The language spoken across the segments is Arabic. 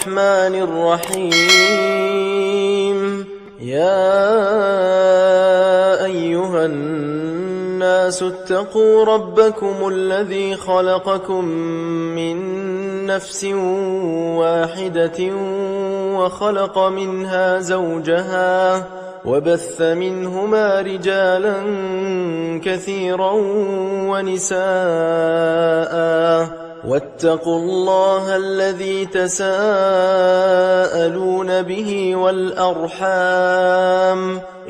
الرحمن الرحيم. يا أيها الناس اتقوا ربكم الذي خلقكم من نفس واحدة وخلق منها زوجها وبث منهما رجالا كثيرا ونساء واتقوا الله الذي تساءلون به والأرحام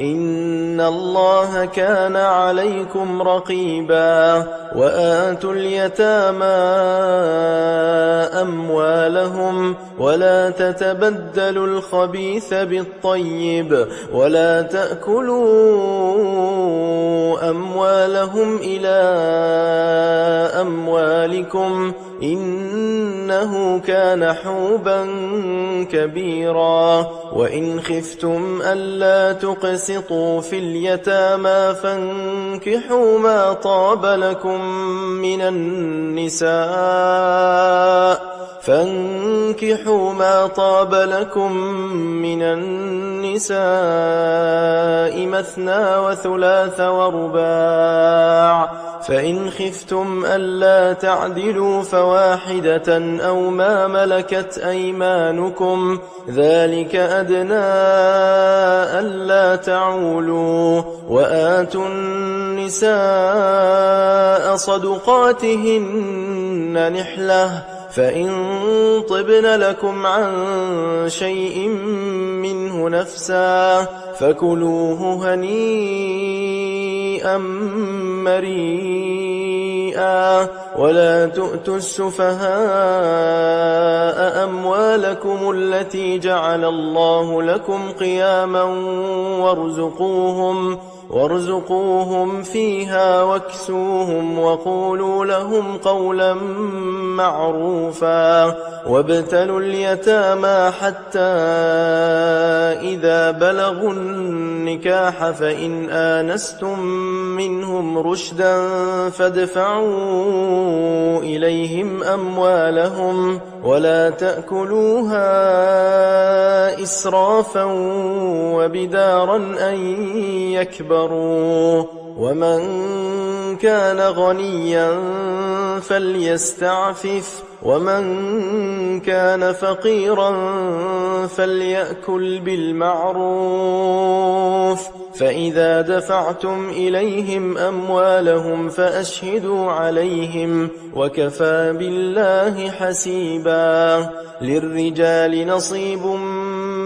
إن الله كان عليكم رقيبا. وآتوا اليتامى أموالهم ولا تتبدلوا الخبيث بالطيب ولا تأكلوا أموالهم إلى أموالكم إنه كان حوبا كبيرا. وإن خفتم ألا تقسطوا في اليتامى فانكحوا ما طاب لكم من النساء مثنى وثلاث ورباع. فإن خفتم ألا تعدلوا فواحدة أو ما ملكت أيمانكم ذلك أدنى ألا تعولوا. وآتوا النساء صدقاتهن نحلة فإن طبن لكم عن شيء منه نفسا فكلوه هنيئا مريئا. ولا تؤتوا السفهاء أموالكم التي جعل الله لكم قياما وارزقوهم فيها واكسوهم وقولوا لهم قولا معروفا. وابتلوا اليتامى حتى إذا بلغوا النكاح فإن آنستم منهم رشدا فادفعوا إليهم أموالهم ولا تأكلوها إسرافا وبدارا أن يكبروا. ومن كان غنيا فليستعفف ومن كان فقيرا فليأكل بالمعروف. فإذا دفعتم إليهم أموالهم فأشهدوا عليهم وكفى بالله حسيبا. للرجال نصيب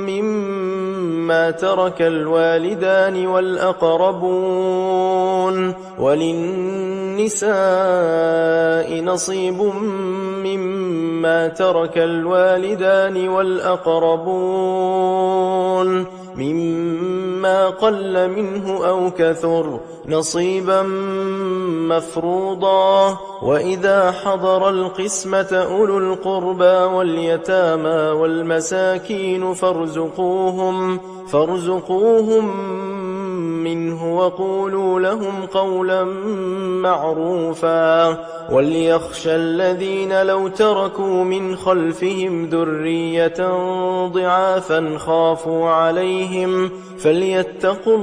مما ترك الوالدان والأقربون وللنساء نصيب مما ترك الوالدان والأقربون مما قل منه أو كثر نصيبا مفروضا. وإذا حضر القسمة أولو القربى واليتامى والمساكين فارزقوهم منه وقولوا لهم قولا معروفا. وليخشى الذين لو تركوا من خلفهم ذرية ضعافا خافوا عليهم فليتقوا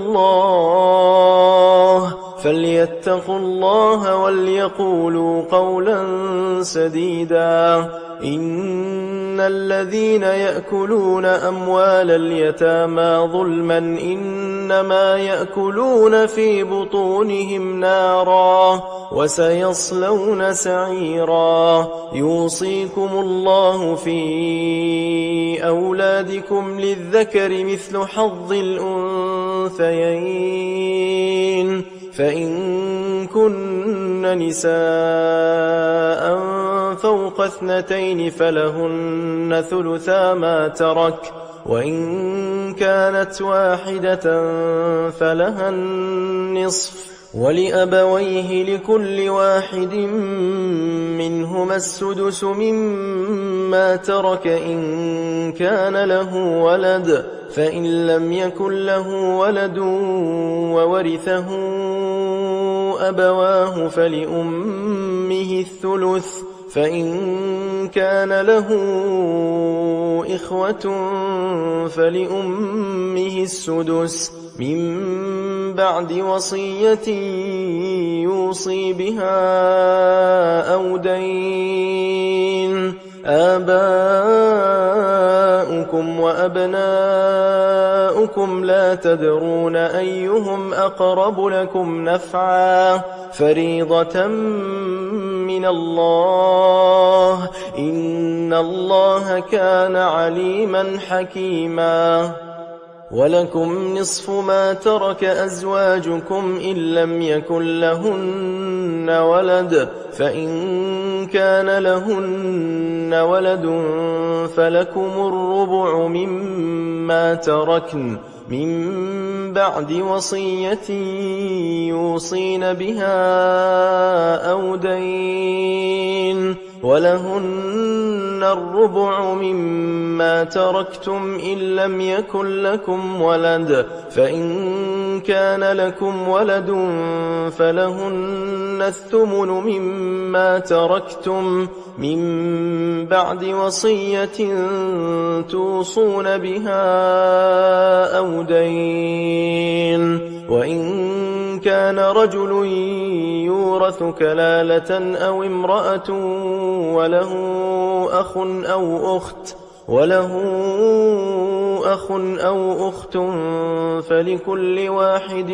الله وليقولوا قولا سديدا. إن الذين يأكلون أموال اليتامى ظلما إنما يأكلون في بطونهم نارا وسيصلون سعيرا. يوصيكم الله في أولادكم للذكر مثل حظ الأنثيين فإن كن نساء فوق 2 فلهن ثلثا ما ترك وإن كانت واحدة فلها النصف ولأبويه لكل واحد منهما السدس مما ترك إن كان له ولد فإن لم يكن له ولد وورثه أبواه فلأمه الثلث فإن كان له إخوة فلأمه السدس من بعد وصية يوصي بها أو دين. آباؤكم وأبناؤكم لا تدرون أيهم أقرب لكم نفعا فريضة من الله إن الله كان عليما حكيما. ولكم نصف ما ترك أزواجكم إن لم يكن لهن ولد فإن كان لهن ولد فلكم الربع مما تركن من بعد وصية يوصين بها أو دين. ولهن الربع مما تركتم إن لم يكن لكم ولد فإن كان لكم ولد فلهن الثمن مما تركتم من بعد وصية توصون بها أو دين. وإن كان رجل يورث كلالة أو امرأة وله أخ أو أخت فلكل واحد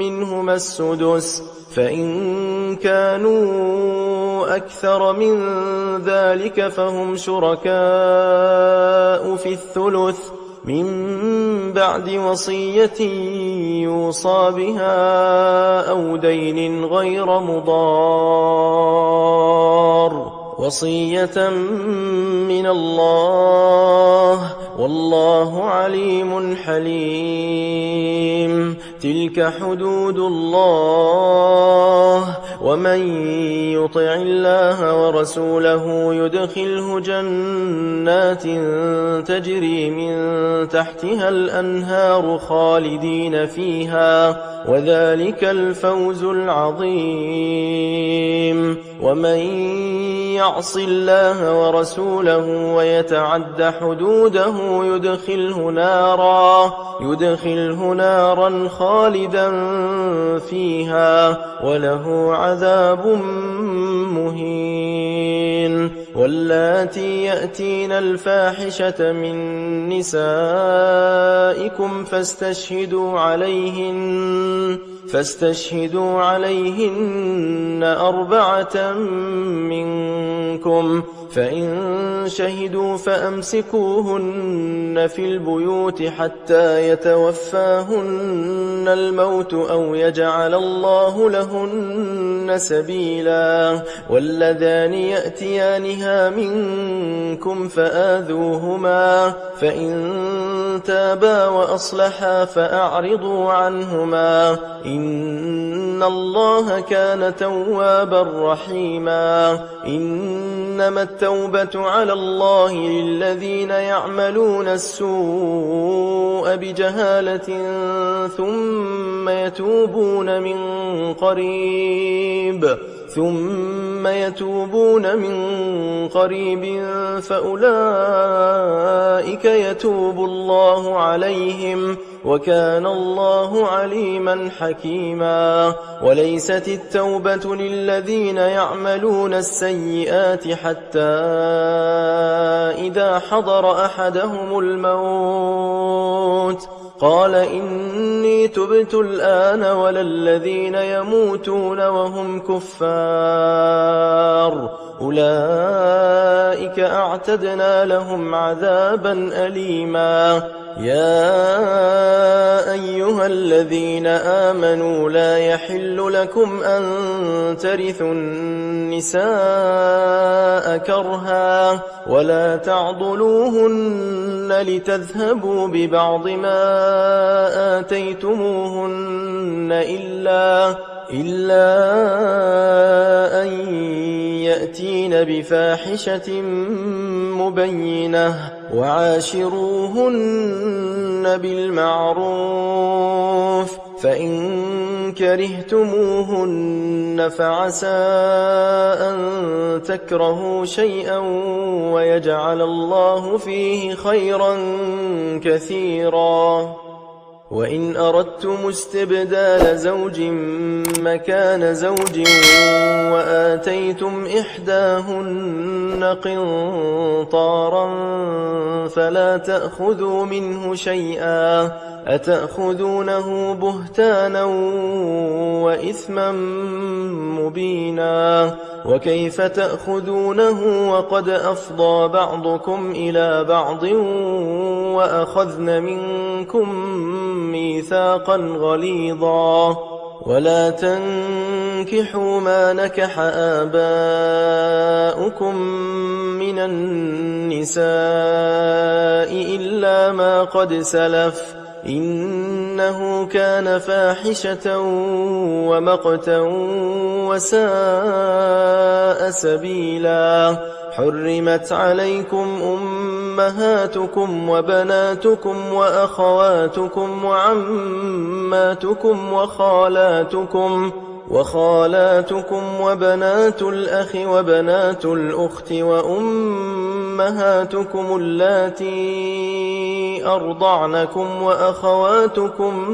منهما السدس فإن كانوا أكثر من ذلك فهم شركاء في الثلث من بعد وصية يوصى بها أو دين غير مضار وصية من الله والله عليم حليم. تلك حدود الله ومن يطع الله ورسوله يدخله جنات تجري من تحتها الأنهار خالدين فيها وذلك الفوز العظيم. ومن يعص الله ورسوله ويتعد حدوده يدخله نارا خالدا فيها وله عذاب مهين. واللاتي يأتين الفاحشة من نسائكم فاستشهدوا عليهن 4 منكم فإن شهدوا فأمسكوهن في البيوت حتى يتوفاهن الموت أو يجعل الله لهن سبيلا. واللذان يأتيانها منكم فآذوهما فإن تابا وأصلحا فأعرضوا عنهما إن الله كان توابا رحيما. إنما التوبة على الله للذين يعملون السوء بجهالة ثم يتوبون من قريب فأولئك يتوب الله عليهم وكان الله عليما حكيما. وليست التوبة للذين يعملون السيئات حتى إذا حضر أحدهم الموت قال إني تبت الآن ولا الذين يموتون وهم كفار أولئك أعتدنا لهم عذابا أليما. يا أيها الذين آمنوا لا يحل لكم أن ترثوا النساء كرها ولا تعضلوهن لتذهبوا ببعض ما آتيتموهن إلا أن يأتين بفاحشة مبينة وعاشروهن بالمعروف فإن كرهتموهن فعسى أن تكرهوا شيئا ويجعل الله فيه خيرا كثيرا. وإن أردتم استبدال زوج مكان زوج وآتيتم إحداهن قنطارا فلا تأخذوا منه شيئا أتأخذونه بهتانا وإثما مبينا. وكيف تأخذونه وقد أفضى بعضكم إلى بعض وأخذن منكم ميثاقا غليظا. ولا تنكحوا ما نكح آباؤكم من النساء إلا ما قد سلف إنه كان فاحشة ومقتا وساء سبيلا. حرمت عليكم أمهاتكم وبناتكم وأخواتكم وعماتكم وخالاتكم وبنات الأخ وبنات الأخت وأمهاتكم اللاتي أرضعنكم وأخواتكم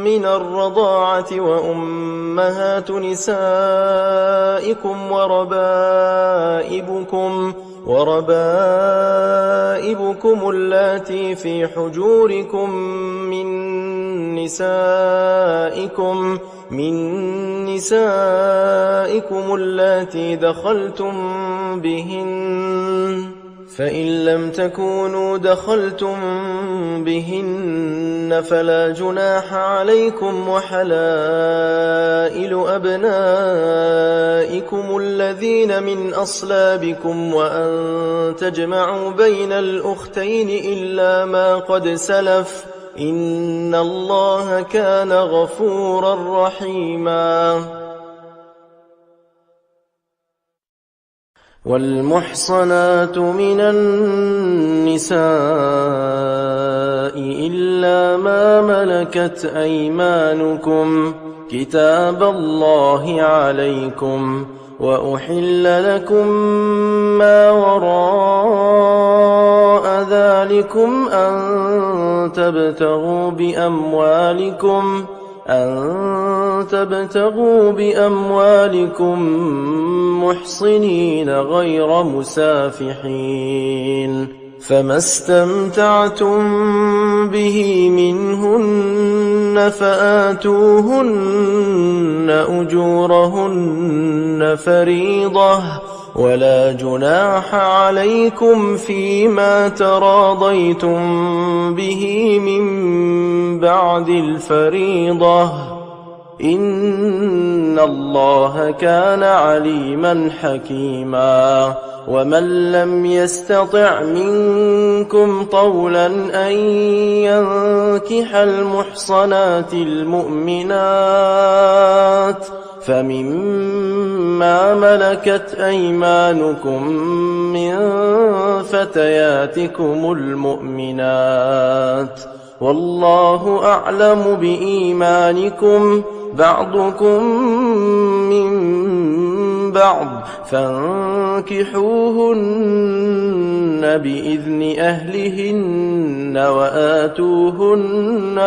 من الرضاعة وأمهات نسائكم وربائبكم اللاتي في حجوركم من نسائكم اللاتي دخلتم بهن. فإن لم تكونوا دخلتم بهن فلا جناح عليكم وحلائل أبنائكم الذين من أصلابكم وأن تجمعوا بين الأختين إلا ما قد سلف إن الله كان غفورا رحيما. والمحصنات من النساء إلا ما ملكت أيمانكم كتاب الله عليكم وأحل لكم ما وراء ذلكم أن تبتغوا بأموالكم محصنين غير مسافحين. فما استمتعتم به منهن فآتوهن أجورهن فريضة ولا جناح عليكم فيما تراضيتم به من بعد الفريضة إن الله كان عليما حكيما. ومن لم يستطع منكم طولا أن ينكح المحصنات المؤمنات فمما ملكت أيمانكم من فتياتكم المؤمنات والله أعلم بإيمانكم بعضكم من بعض فانكحوهن بإذن أهلهن وآتوهن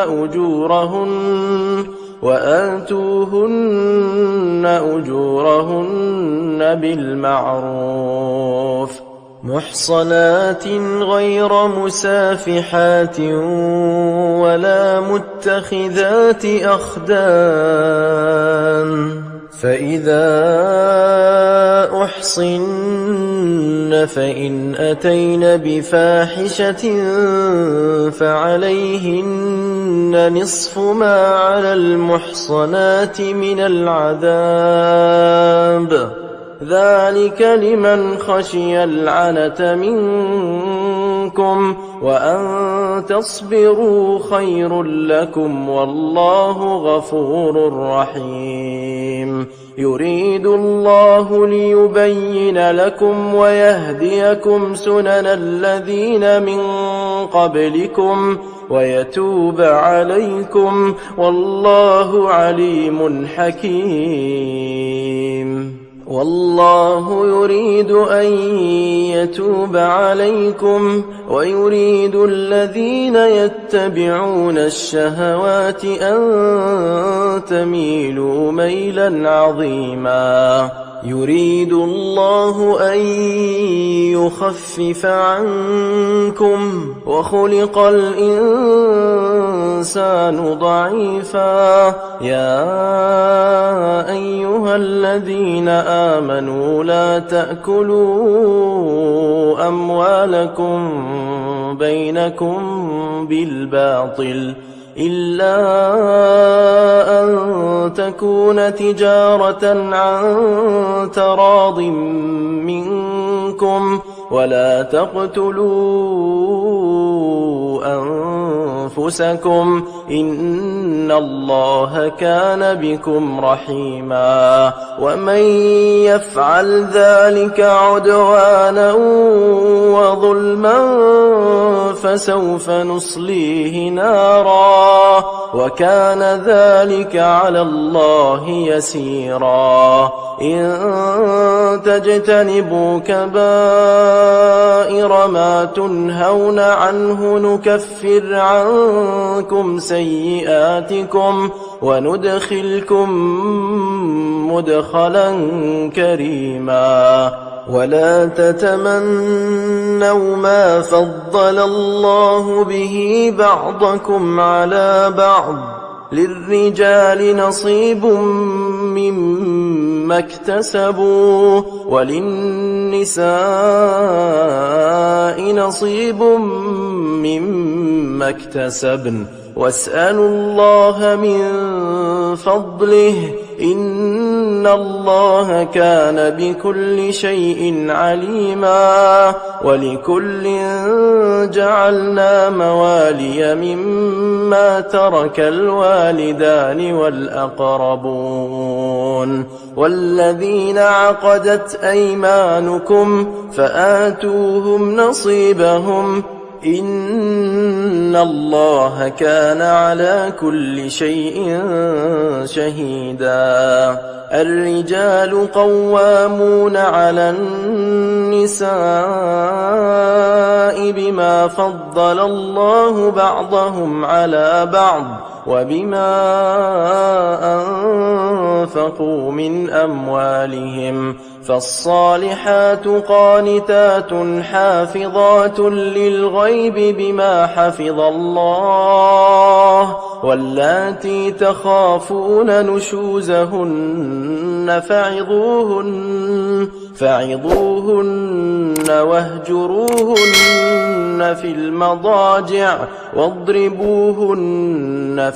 أجورهن بالمعروف محصنات غير مسافحات ولا متخذات أخدان. فإذا أحصن فإن أتين بفاحشة فعليهن نصف ما على المحصنات من العذاب ذلك لمن خشي العنة منكم منكم وأن تصبروا خير لكم والله غفور رحيم. يريد الله ليبين لكم ويهديكم سنن الذين من قبلكم ويتوب عليكم والله عليم حكيم. والله يريد أن يتوب عليكم ويريد الذين يتبعون الشهوات أن تميلوا ميلا عظيما. يريد الله أن يخفف عنكم وخلق الإنسان ضعيفا. يا أيها الذين آمنوا لا تأكلوا أموالكم بينكم بالباطل إلا أن تكون تجارة عن تراض منكم ولا تقتلوا أنفسكم إن الله كان بكم رحيما. ومن يفعل ذلك عدوانا وظلما فسوف نصليه نارا وكان ذلك على الله يسيرا. إن تجتنبوا كبائر ما تنهون عنه نكفر عنكم سيئاتكم وندخلكم مدخلا كريما. ولا تتمنوا ما فضل الله به بعضكم على بعض. للرجال نصيب مما اكتسبوا وللنساء نصيب مما اكتسبن واسألوا الله من فضله إن الله كان بكل شيء عليما. ولكل جعلنا موالي مما ترك الوالدان والأقربون والذين عقدت أيمانكم فآتوهم نصيبهم إن الله كان على كل شيء شهيدا. الرجال قوامون على النساء بما فضل الله بعضهم على بعض وبما أنفقوا من أموالهم. فالصالحات قانتات حافظات للغيب بما حفظ الله واللاتي تخافون نشوزهن فعظوهن واهجروهن في المضاجع واضربوهن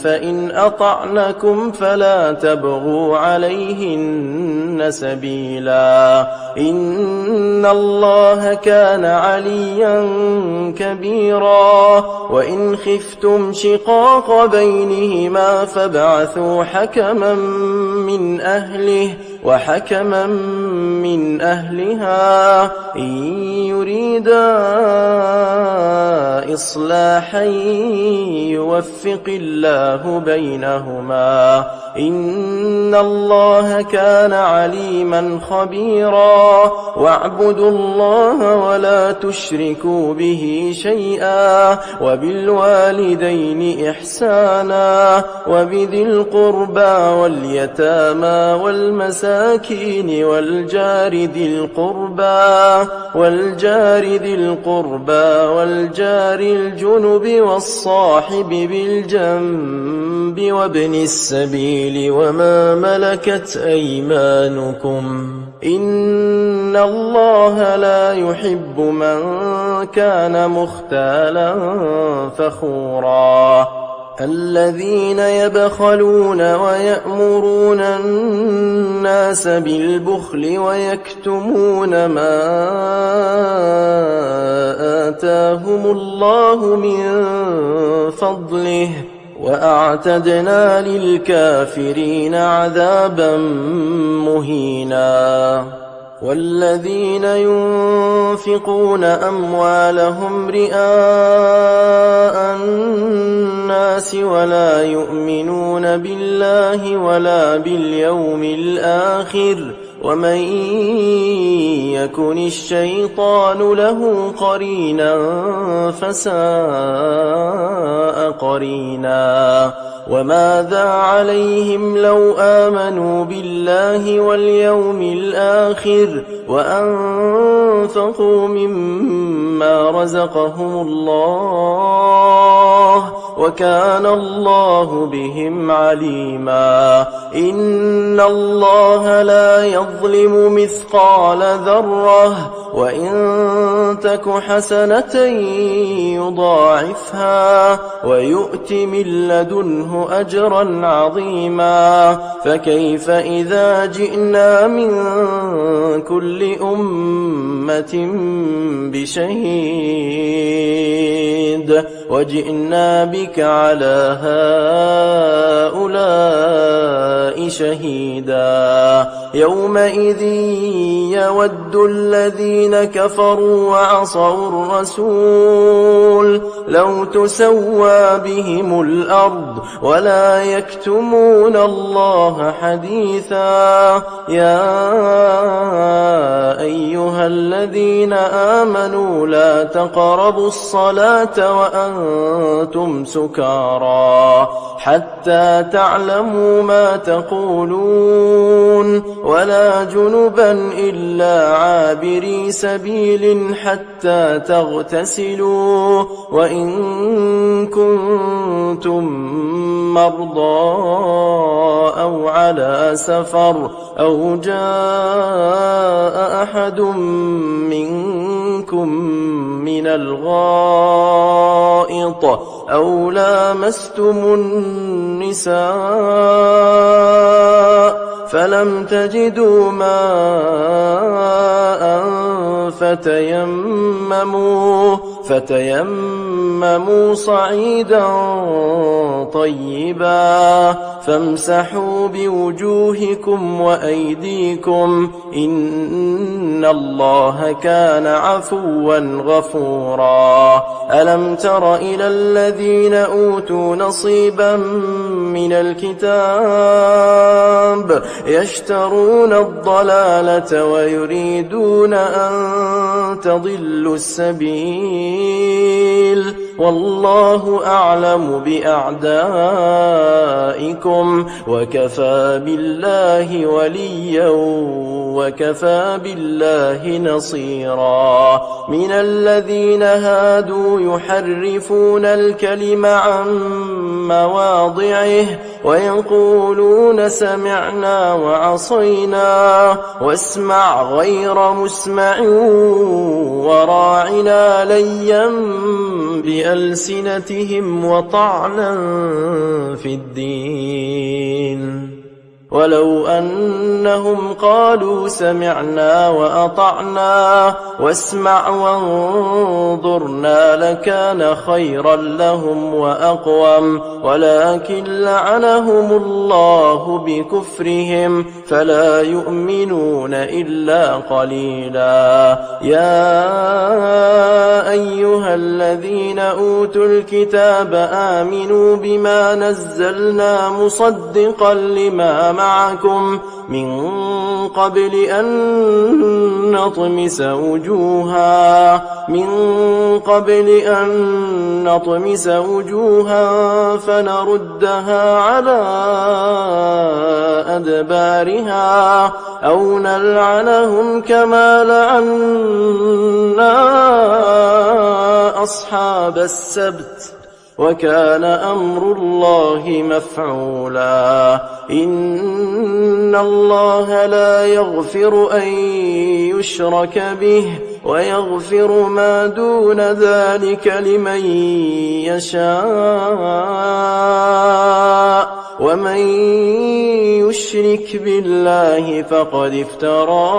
فإن أطعنكم فلا تبغوا عليهن سبيلا. إن الله كان عليا كبيرا. وإن خفتم شقاق بينهما فابعثوا حكما من أهله وحكما من أهلها إن يريدا إصلاحا يوفق الله بينهما إن الله كان عليما خبيرا. واعبدوا الله ولا تشركوا به شيئا وبالوالدين إحسانا وبذي القربى واليتامى والمساكين والجار ذي القربى والجار الجنب والصاحب بالجنب وابن السبيل وما ملكت أيمانكم إن الله لا يحب من كان مختالا فخورا. الذين يبخلون ويأمرون الناس بالبخل ويكتمون ما آتاهم الله من فضله وأعتدنا للكافرين عذابا مهينا والذين ينفقون أموالهم رئاء الناس ولا يؤمنون بالله ولا باليوم الآخر ومن يكن الشيطان له قرينا فساء قرينا وماذا عليهم لو آمنوا بالله واليوم الآخر وأنفقوا مما رزقهم الله وكان الله بهم عليما إن الله لا يظلم مثقال ذرة وإن تك حسنة يضاعفها ويؤت من لدنه أجرا عظيما فكيف إذا جئنا من كل أمة بشهيد وجئنا بك على هؤلاء شهيدا يومئذ يود الذين كفروا وعصوا الرسول لو تسوى بهم الأرض ولا يكتمون الله حديثا يا أيها الذين آمنوا لا تقربوا الصلاة وأنتم سكارى حتى تعلموا ما تقولون ولا جنبا إلا عابري سبيل حتى تغتسلوا وإن كنتم مرضى أو على سفر أو جاء أحد منكم من الغائط أو لامستم النساء فلم تجدوا ماء فتيمموا صعيدا طيبا فامسحوا بوجوهكم وأيديكم إن الله كان عفوا غفورا ألم تر إلى الذين أوتوا نصيبا من الكتاب يشترون الضلالة ويريدون أن تضلوا السبيل والله أعلم بأعدائكم وكفى بالله وليا وكفى بالله نصيرا من الذين هادوا يحرفون الكلم عن مواضعه ويقولون سمعنا وعصينا واسمع غير مسمع وراعنا ليا بألسنتهم وطعنا في الدين ولو أنهم قالوا سمعنا وأطعنا واسمع وانظرنا لكان خيرا لهم وأقوم ولكن لعنهم الله بكفرهم فلا يؤمنون إلا قليلا يا أيها الذين أوتوا الكتاب آمنوا بما نزلنا مصدقا لما معكم من قبل أن نطمس وجوها فنردها على أدبارها أو نلعنهم كما لعنا أصحاب السبت وكان أمر الله مفعولا إن الله لا يغفر أن يشرك به ويغفر ما دون ذلك لمن يشاء ومن يشرك بالله فقد افترى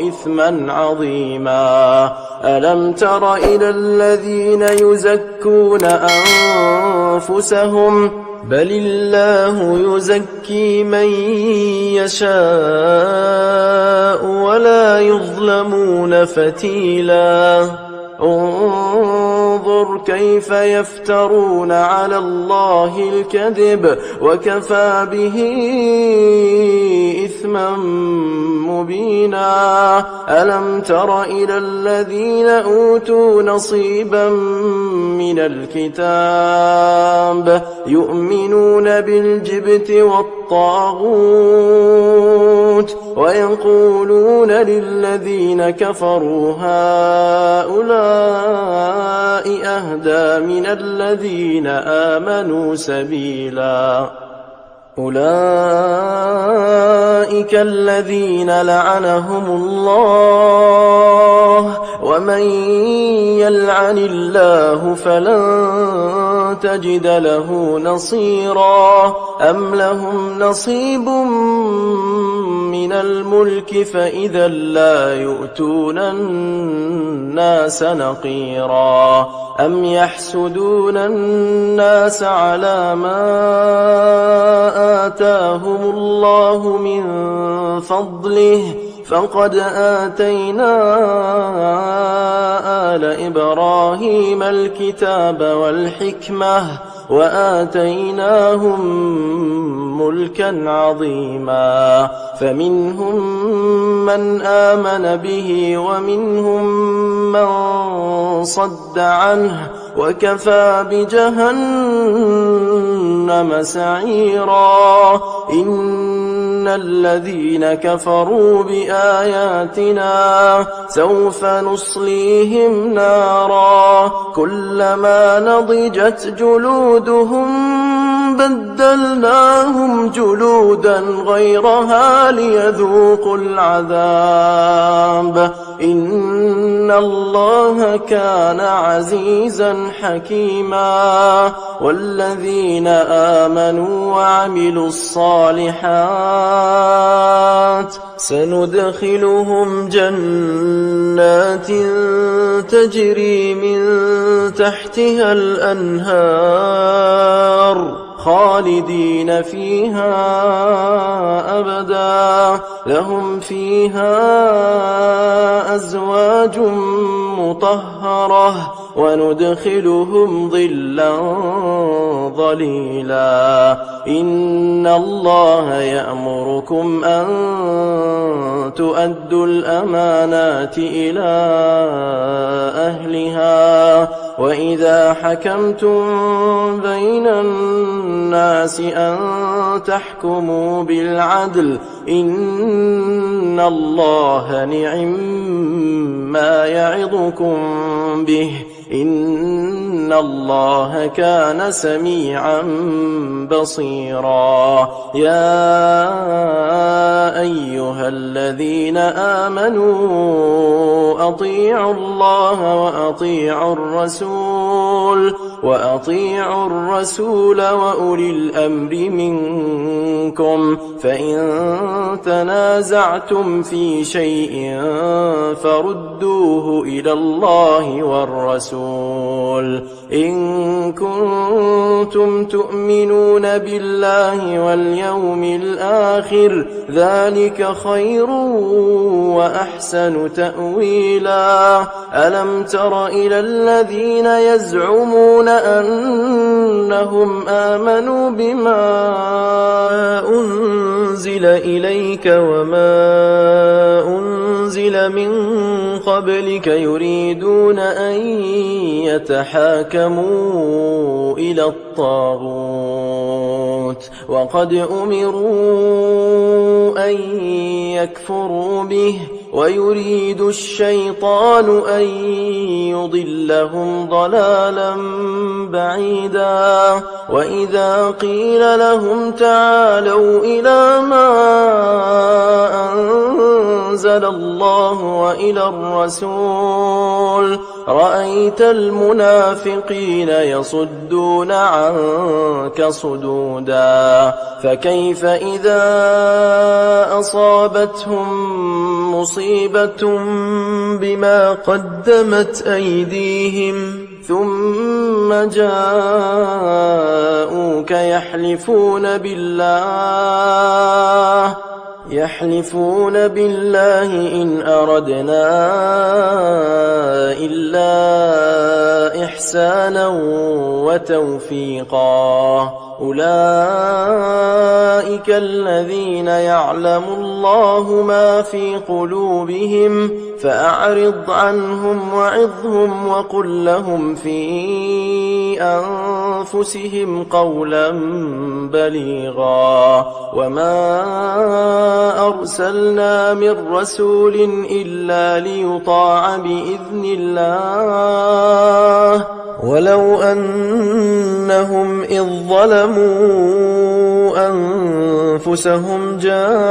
إثما عظيما ألم تر إلى الذين يزكون أنفسهم بل الله يزكي من يشاء ولا يظلمون فتيلا انظر كيف يفترون على الله الكذب وكفى به إثما مبينا ألم تر إلى الذين أوتوا نصيبا من الكتاب يؤمنون بالجبت والطاغوت ويقولون للذين كفروا هؤلاء أهدى من الذين آمنوا سبيلا أولئك الذين لعنهم الله ومن يلعن الله فلن تجد له نصيرا أم لهم نصيب من الملك فإذا لا يؤتون الناس نقيرا أم يحسدون الناس على ما آتاهم الله من فضله فقد آتينا آل إبراهيم الكتاب والحكمة وآتيناهم ملكا عظيما فمنهم من آمن به ومنهم من صد عنه وكفى بجهنم سعيرا إن الذين كفروا بآياتنا سوف نصليهم نارا كلما نضجت جلودهم بدلناهم جلودا غيرها ليذوقوا العذاب إن الله كان عزيزا حكيما والذين آمنوا وعملوا الصالحات سندخلهم جنات تجري من تحتها الأنهار خالدين فيها أبدا لهم فيها أزواج مطهرة وندخلهم ظلا ظليلا إن الله يأمركم أن تؤدوا الأمانات إلى أهلها وإذا حكمتم بين الناس أن تحكموا بالعدل إن الله نعم ما يعظكم به إن الله كان سميعا بصيرا يا أيها الذين آمنوا أطيعوا الله وأطيعوا الرسول وأولي الأمر منكم فإن تنازعتم في شيء فردوه إلى الله والرسول إن كنتم تؤمنون بالله واليوم الآخر ذلك خير وأحسن تأويلا ألم تر إلى الذين يزعمون أنهم آمنوا بما أنزل إليك وما أنزل من قبلك يريدون أن يتحاكموا إلى الطاغوت وقد أمروا أن يكفروا به ويريد الشيطان أن يضلهم ضلالا بعيدا وإذا قيل لهم تعالوا إلى ما أنزل الله وإلى الرسول رأيت المنافقين يصدون عنك صدودا فكيف إذا أصابتهم مصيبة بما قدمت أيديهم ثم جاءوك يحلفون بالله إن أردنا إلا إحسانا وتوفيقا أولئك الذين يعلم الله ما في قلوبهم فأعرض عنهم وعظهم وقل لهم في أنفسهم قولا بليغا وما أرسلنا من رسول إلا ليطاع بإذن الله ولو أنهم إذ ظلموا أنفسهم جاءوك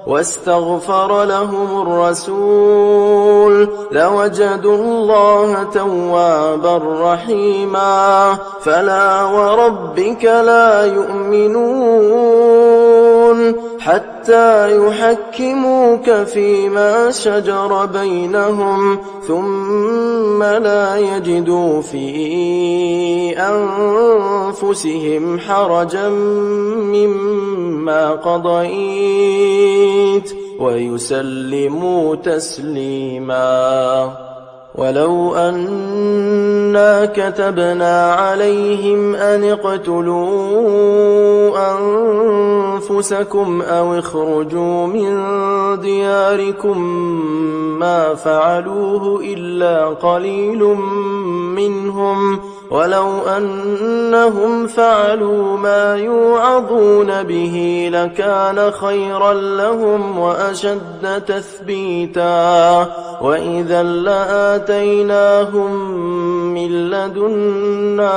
واستغفر لهم الرسول لوجدوا الله توابا رحيما فلا وربك لا يؤمنون حتى يحكموك فيما شجر بينهم ثم لا يجدوا في أنفسهم حرجا مما قضيت ويسلموا تسليما ولو أنا كتبنا عليهم أن اقتلوا أنفسكم أو اخرجوا من دياركم ما فعلوه إلا قليل منهم ولو أنهم فعلوا ما يوعظون به لكان خيرا لهم وأشد تثبيتا وإذا لآتيناهم من لدنا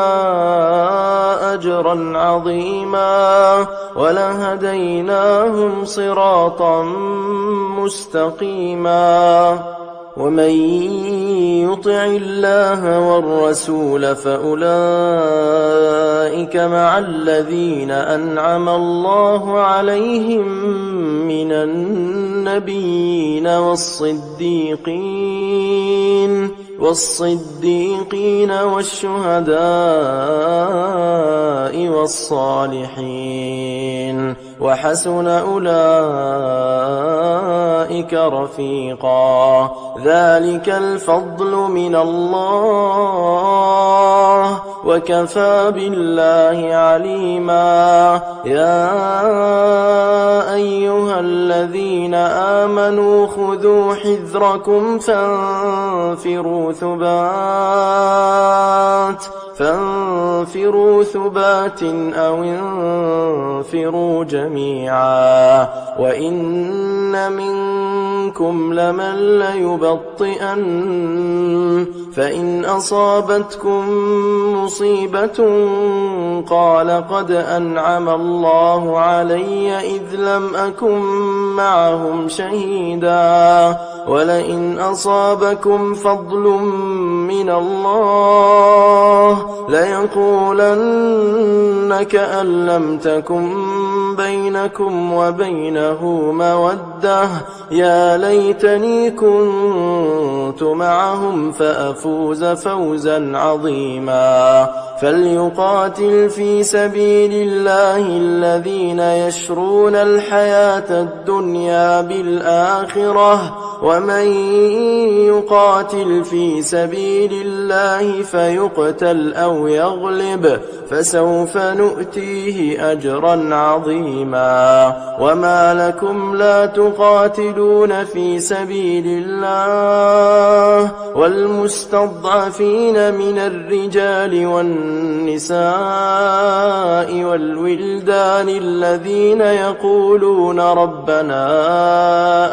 أجرا عظيما ولهديناهم صراطا مستقيما ومن يطع الله والرسول فأولئك مع الذين أنعم الله عليهم من النبيين والصديقين والشهداء والصالحين وحسن أولئك رفيقا ذلك الفضل من الله وكفى بالله عليما يا أيها الذين آمنوا خذوا حذركم فانفروا ثبات أو انفروا جميعا وإن منكم لمن ليبطئن فإن أصابتكم مصيبة قال قد أنعم الله علي إذ لم أكن معهم شهيدا ولئن أصابكم فضل من الله ليقولن كأن لم تكن بينكم وبينه مودة يا ليتني كنت معهم فأفوز فوزا عظيما فليقاتل في سبيل الله الذين يشرون الحياة الدنيا بالآخرة ومن يقاتل في سبيل الله فيقتل أو يغلب فسوف نؤتيه أجرا عظيما وما لكم لا تقاتلون في سبيل الله والمستضعفين من الرجال والنساء والولدان الذين يقولون ربنا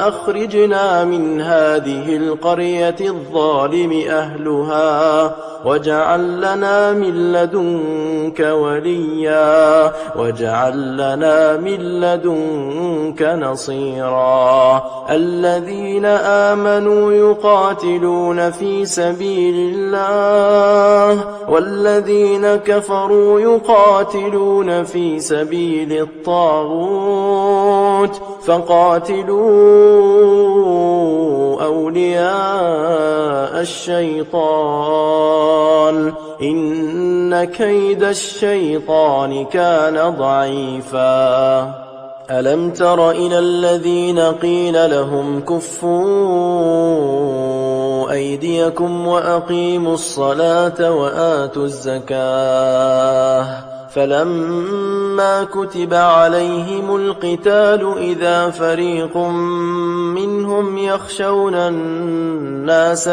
أخرجنا من من هذه القرية الظالم أهلها واجعل لنا من لدنك وليا واجعل لنا من لدنك نصيرا. الذين آمنوا يقاتلون في سبيل الله والذين كفروا يقاتلون في سبيل الطاغوت فقاتلوا أولياء الشيطان إن كيد الشيطان كان ضعيفا. ألم تر إلى الذين قيل لهم كفوا أيديكم وأقيموا الصلاة وآتوا الزكاة فلما كتب عليهم القتال إذا فريق منهم يخشون الناس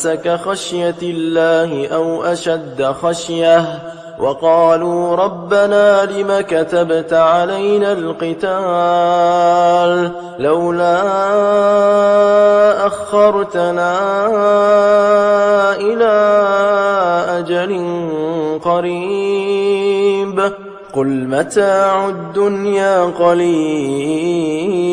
كخشية الله أو أشد خشية وقالوا ربنا لم كتبت علينا القتال لولا أخرتنا إلى أجل قريب قل متاع الدنيا قليل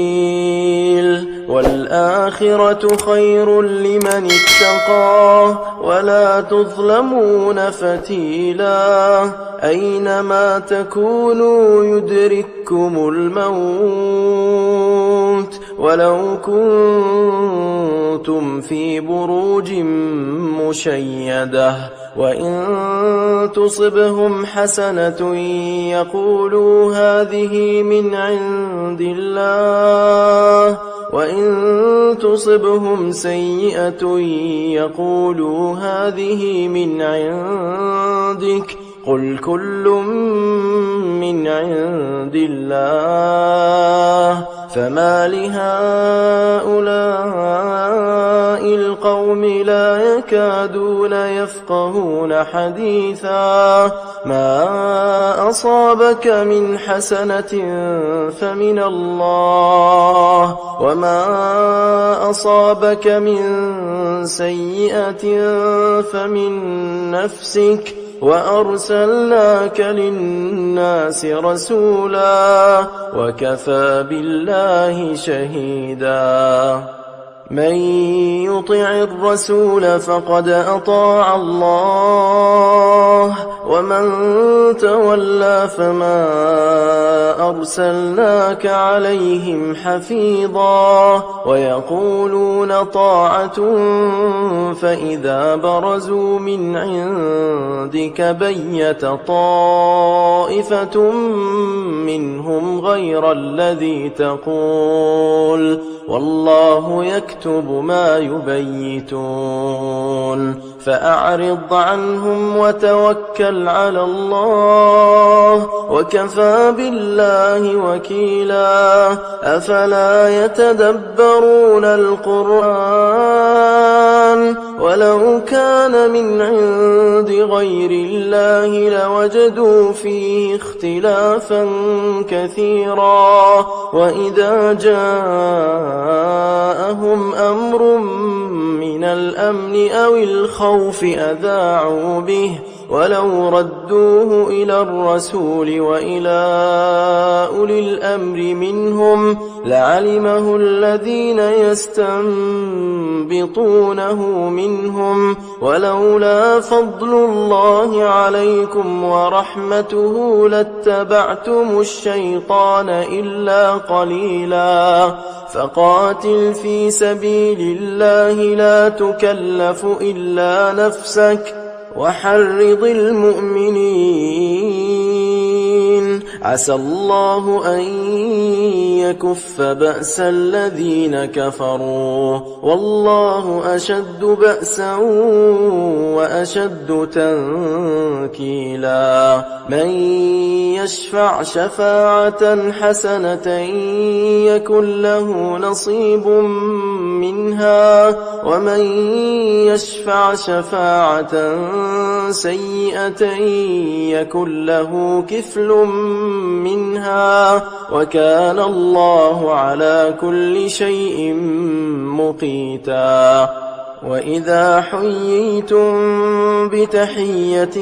والآخرة خير لمن اتقى ولا تظلمون فتيلا. أينما تكونوا يدرككم الموت ولو كنتم في بروج مشيدة وإن تصبهم حسنة يقولوا هذه من عند الله وإن تصبهم سيئة يقولوا هذه من عندك قل كل من عند الله فما لهؤلاء القوم لا يكادون يفقهون حديثا. ما أصابك من حسنة فمن الله وما أصابك من سيئة فمن نفسك وأرسلناك للناس رسولا وكفى بالله شهيدا. من يطع الرسول فقد أطاع الله ومن تولى فما أرسلناك عليهم حفيظا ويقولون طاعة فإذا برزوا من عندك بيت طائفة منهم غير الذي تقول والله يكتب ما يبيتون فأعرض عنهم وتوكل على الله وكفى بالله وكيلا. أفلا يتدبرون القرآن ولو كان من عند غير الله لوجدوا فيه اختلافا كثيرا وإذا جاءهم أمر من الأمن أو الخوف أذاعوا به ولو ردوه إلى الرسول وإلى أولي الأمر منهم لعلمه الذين يستنبطونه منهم ولولا فضل الله عليكم ورحمته لاتبعتم الشيطان إلا قليلا. فقاتل في سبيل الله لا تكلف إلا نفسك وحرض المؤمنين عسى الله أن يكف بأس الذين كفروا والله أشد بأسا وأشد تنكيلا. من يشفع شفاعة حسنة يكن له نصيب منها ومن يشفع شفاعة سيئة يكن له كفل منها وكان الله على كل شيء مقيتا. وإذا حييتم بتحية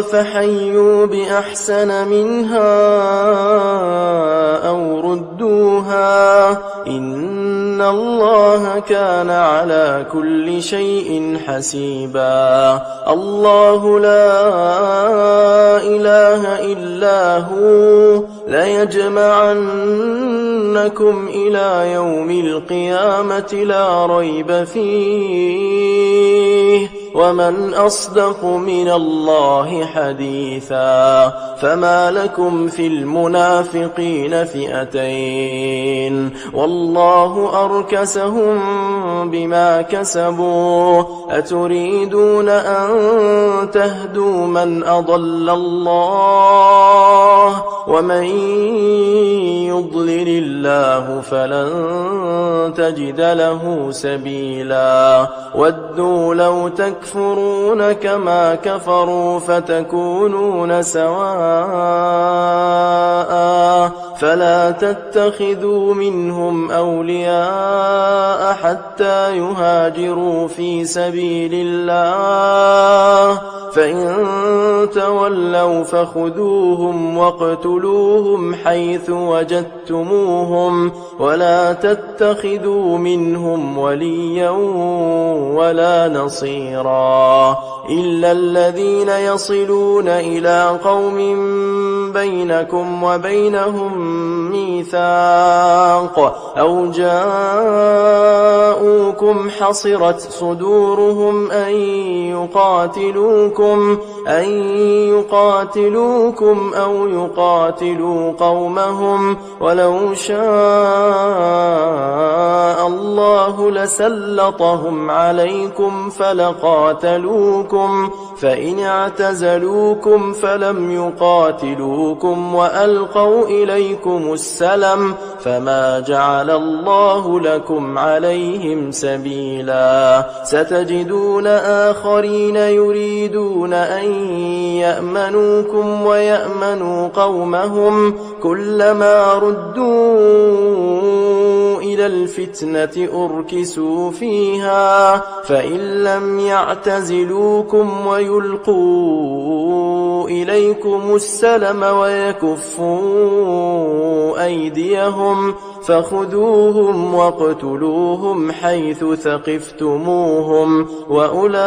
فحيوا بأحسن منها أو ردوها إن الله كان على كل شيء حسيبا. الله لا إله إلا هو ليجمعنكم إلى يوم القيامة لا ريب فيه ومن أصدق من الله حديثا. فما لكم في المنافقين فئتين والله أركسهم بما كسبوا أتريدون أن تهدوا من أضل الله ومن يضلل الله فلن تجد له سبيلا. ودوا لو تكفرون كما كفروا فتكونون سواء فلا تتخذوا منهم أولياء حتى يهاجروا في سبيل الله فإن تولوا فخذوهم واقتلوهم حيث وجدتموهم ولا تتخذوا منهم وليا ولا نصيرا إلا الذين يصلون إلى قوم بينكم وبينهم ميثاق أو جاءوكم حصرت صدورهم أن يقاتلوكم أو يقاتلوا قومهم ولو شاء الله لسلطهم عليكم فلقاتلوكم فإن اعتزلوكم فلم يقاتلوكم وألقوا إليكم السلم فما جعل الله لكم عليهم سبيلا. ستجدون آخرين يريدون أن يأمنوكم ويأمنوا قومهم كلما ردوا إلى الفتنة أركسوا فيها فإن لم يعتزلوكم ويلقوا إليكم السلم ويكفوا أيديهم فخذوهم واقتلوهم حيث ثقفتموهم وأولئكم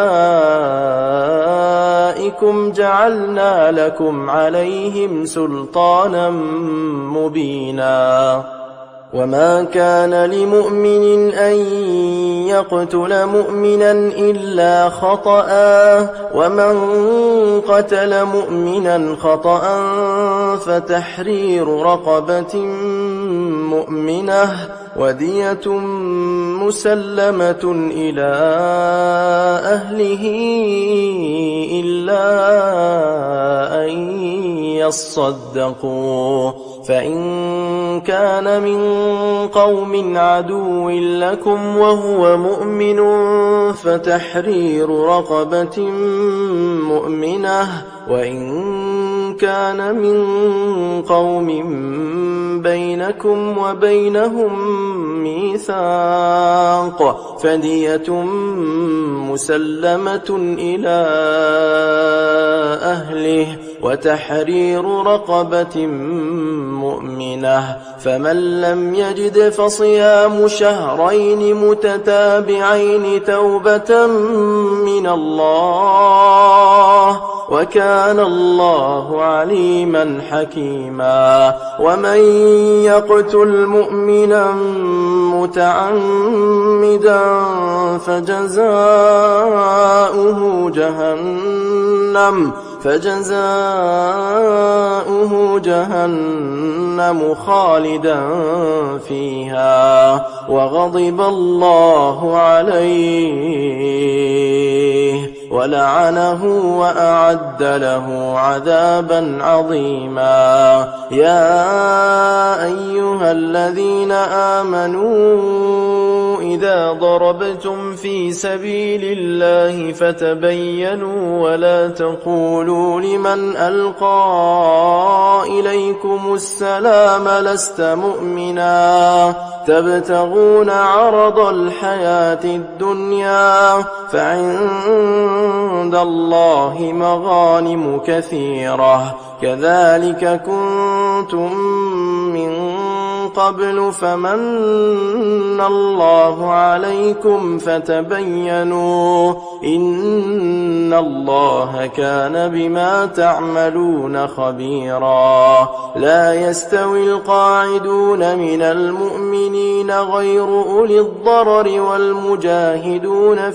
جعلنا لكم عليهم سلطانا مبينا. وما كان لمؤمن أن يقتل مؤمنا إلا خطأ ومن قتل مؤمنا خطأ فتحرير رقبة مؤمنة ودية مسلمة إلى أهله إلا أن يصدقوا فإن كان من قوم عدو لكم وهو مؤمن فتحرير رقبة مؤمنة وإن كان من قوم بينكم وبينهم ميثاق فدية مسلمة إلى أهله وتحرير رقبة مؤمنة فمن لم يجد فصيام شهرين متتابعين توبة من الله وكان الله عليما حكيما. ومن يقتل مؤمنا متعمدا فجزاؤه جهنم خالدا فيها وغضب الله عليه ولعنه وأعد له عذابا عظيما. يا أيها الذين آمنوا إذا ضربتم في سبيل الله فتبينوا ولا تقولوا لمن ألقى إليكم السلام لست مؤمنا تبتغون عرض الحياة الدنيا فعند الله مغانم كثيرة كذلك كنتم من قبل فمن الله عليكم فتبينوا إن الله كان بما تعملون خبيرا لا يستوي القاعدون من المؤمنين غير أولي الضرر والمجاهدون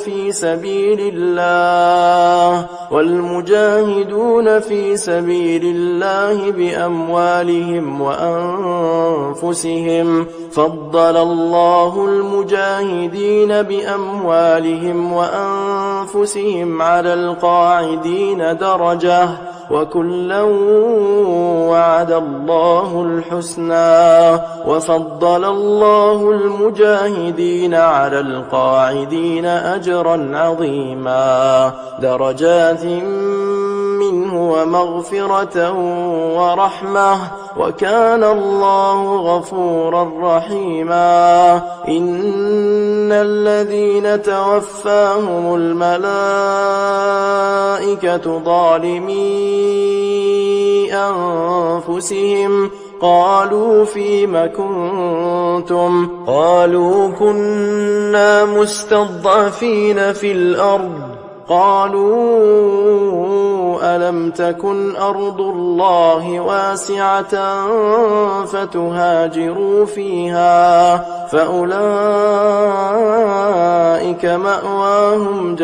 في سبيل الله بأموالهم وأنفسهم فضل الله المجاهدين بأموالهم وأنفسهم على القاعدين درجة وكلا وعد الله الحسنى وفضل الله المجاهدين على القاعدين أجرا عظيما درجات منه ومغفرة ورحمة وكان الله غفورا رحيما إن الذين توفاهم الملائكة ظالمي أنفسهم قالوا فيم كنتم قالوا كنا مستضعفين في الأرض قالوا ألم تكن أرض الله واسعة فتهاجروا فيها فأولئك مأواهم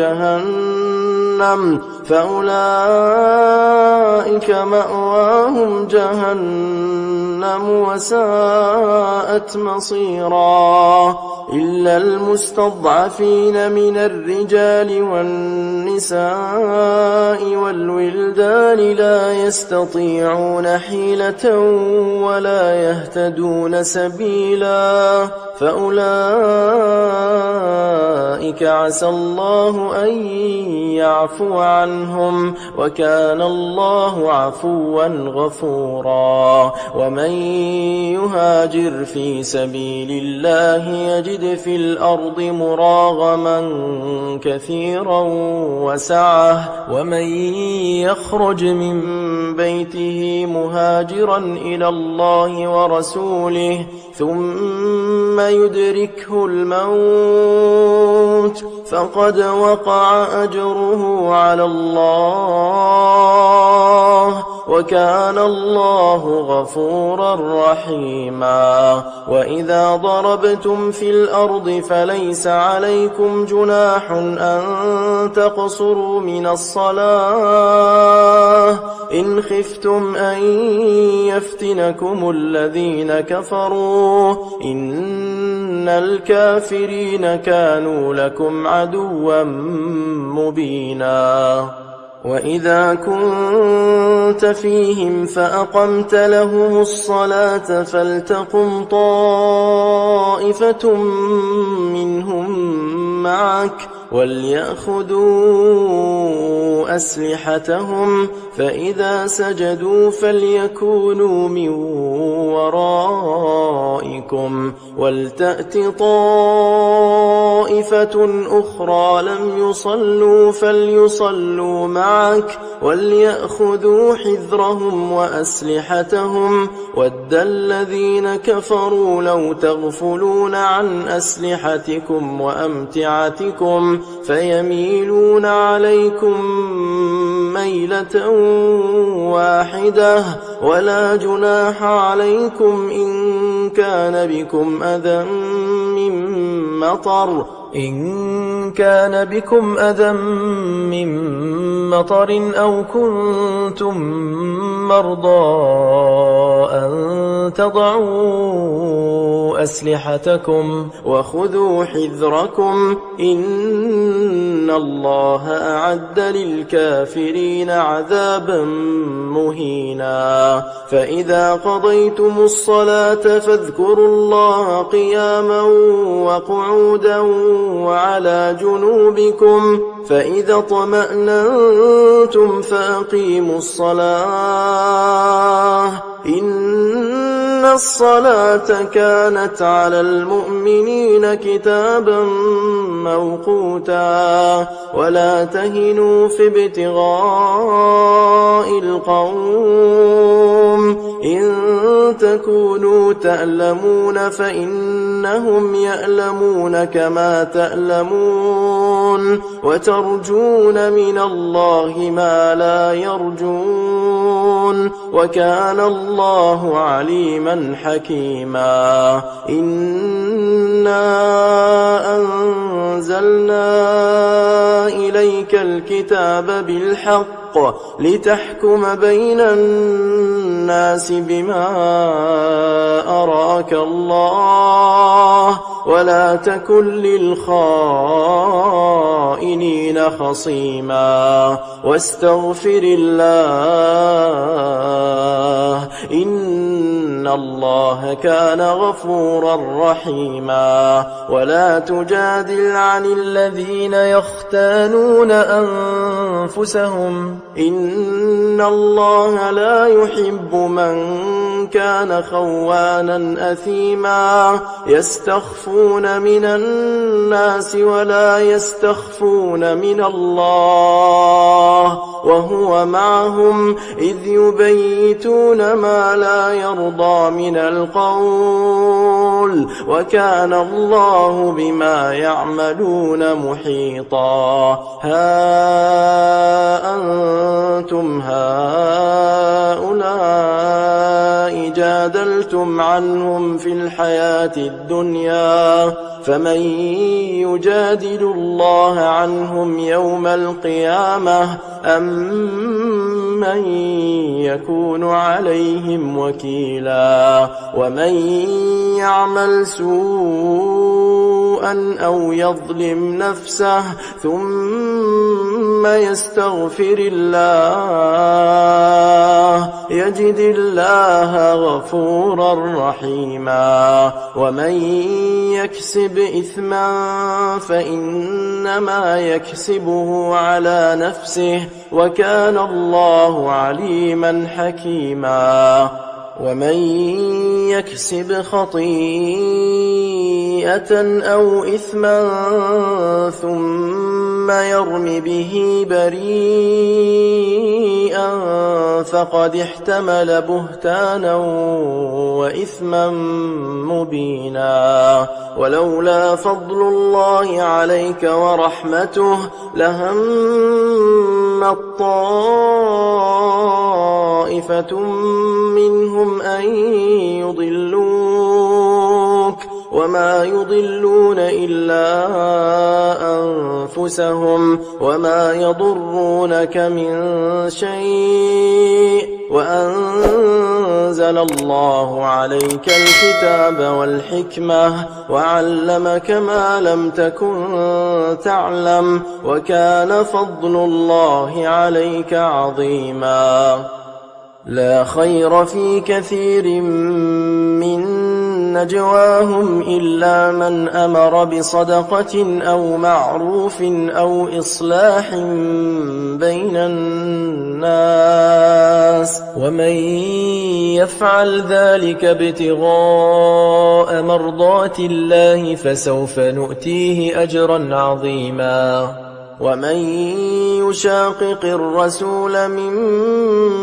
جهنم وساءت مصيرا إلا المستضعفين من الرجال والنساء والولدان لا يستطيعون حيلة ولا يهتدون سبيلا فأولئك عسى الله أن يعفو عنهم وكان الله عفوا غفورا ومن يهاجر في سبيل الله يجد في الأرض مراغما كثيرا وسعة ومن يخرج من بيته مهاجرا إلى الله ورسوله ثم يدركه الموت فقد وقع أجره على الله وكان الله غفورا رحيما وإذا ضربتم في الأرض فليس عليكم جناح أن تقصروا من الصلاة إن خفتم أن يفتنكم الذين كفروا إن الكافرين كانوا لكم عدوا مبينا وإذا كنت فيهم فأقمت لهم الصلاة فلتقم طائفة منهم معك وليأخذوا أسلحتهم فإذا سجدوا فليكونوا من ورائكم ولتأت طائفة أخرى لم يصلوا فليصلوا معك وليأخذوا حذرهم وأسلحتهم ود الذين كفروا لو تغفلون عن أسلحتكم وأمتعتكم فيميلون عليكم ميلة واحدة ولا جناح عليكم إن كان بكم أذى من مطر إن كان بكم أذى من مطر أو كنتم مرضى أن تضعوا أسلحتكم وخذوا حذركم إن الله أعد للكافرين عذابا مهينا فإذا قضيتم الصلاة فاذكروا الله قياما وقعودا وعلى جنوبكم فإذا اطمأننتم فأقيموا الصلاة إن الصلاة كانت على المؤمنين كتابا موقوتا ولا تهنوا في ابتغاء القوم إن تكونوا تألمون فإنهم يألمون كما تألمون وترجون من الله ما لا يرجون وكان الله عليما حكيما إنا أنزلنا إليك الكتاب بالحق لتحكم بين الناس بما أراك الله ولا تكن للخائنين خصيما واستغفر الله إن الله كان غفورا رحيما ولا تجادل عن الذين يختانون أنفسهم إن الله لا يحب من كان خوانا أثيما يستخفون من الناس ولا يستخفون من الله وهو معهم إذ يبيتون ما لا يرضى من القول وكان الله بما يعملون محيطا ها أنتم هؤلاء جادلتم عنهم في الحياة الدنيا فمن يجادل الله عنهم يوم القيامة أم من يكون عليهم وكيلا ومن يعمل سوءا أو يظلم نفسه ثم يستغفر الله يجد الله غفورا رحيما ومن يكسب إثما فإنما يكسبه على نفسه وكان الله عليما حكيما ومن يكسب خطيئة أو إثما ثم يرم به بريئا فقد احتمل بهتانا وإثما مبينا ولولا فضل الله عليك ورحمته لهم طائفة منهم أن يضلوك وما يضلون إلا أنفسهم وما يضرونك من شيء وأنزل الله عليك الكتاب والحكمة وعلمك ما لم تكن تعلم وكان فضل الله عليك عظيما لا خير في كثير من نجواهم إلا من أمر بصدقة أو معروف أو إصلاح بين الناس ومن يفعل ذلك ابتغاء مرضات الله فسوف نؤتيه أجرا عظيما ومن يشاقق الرسول من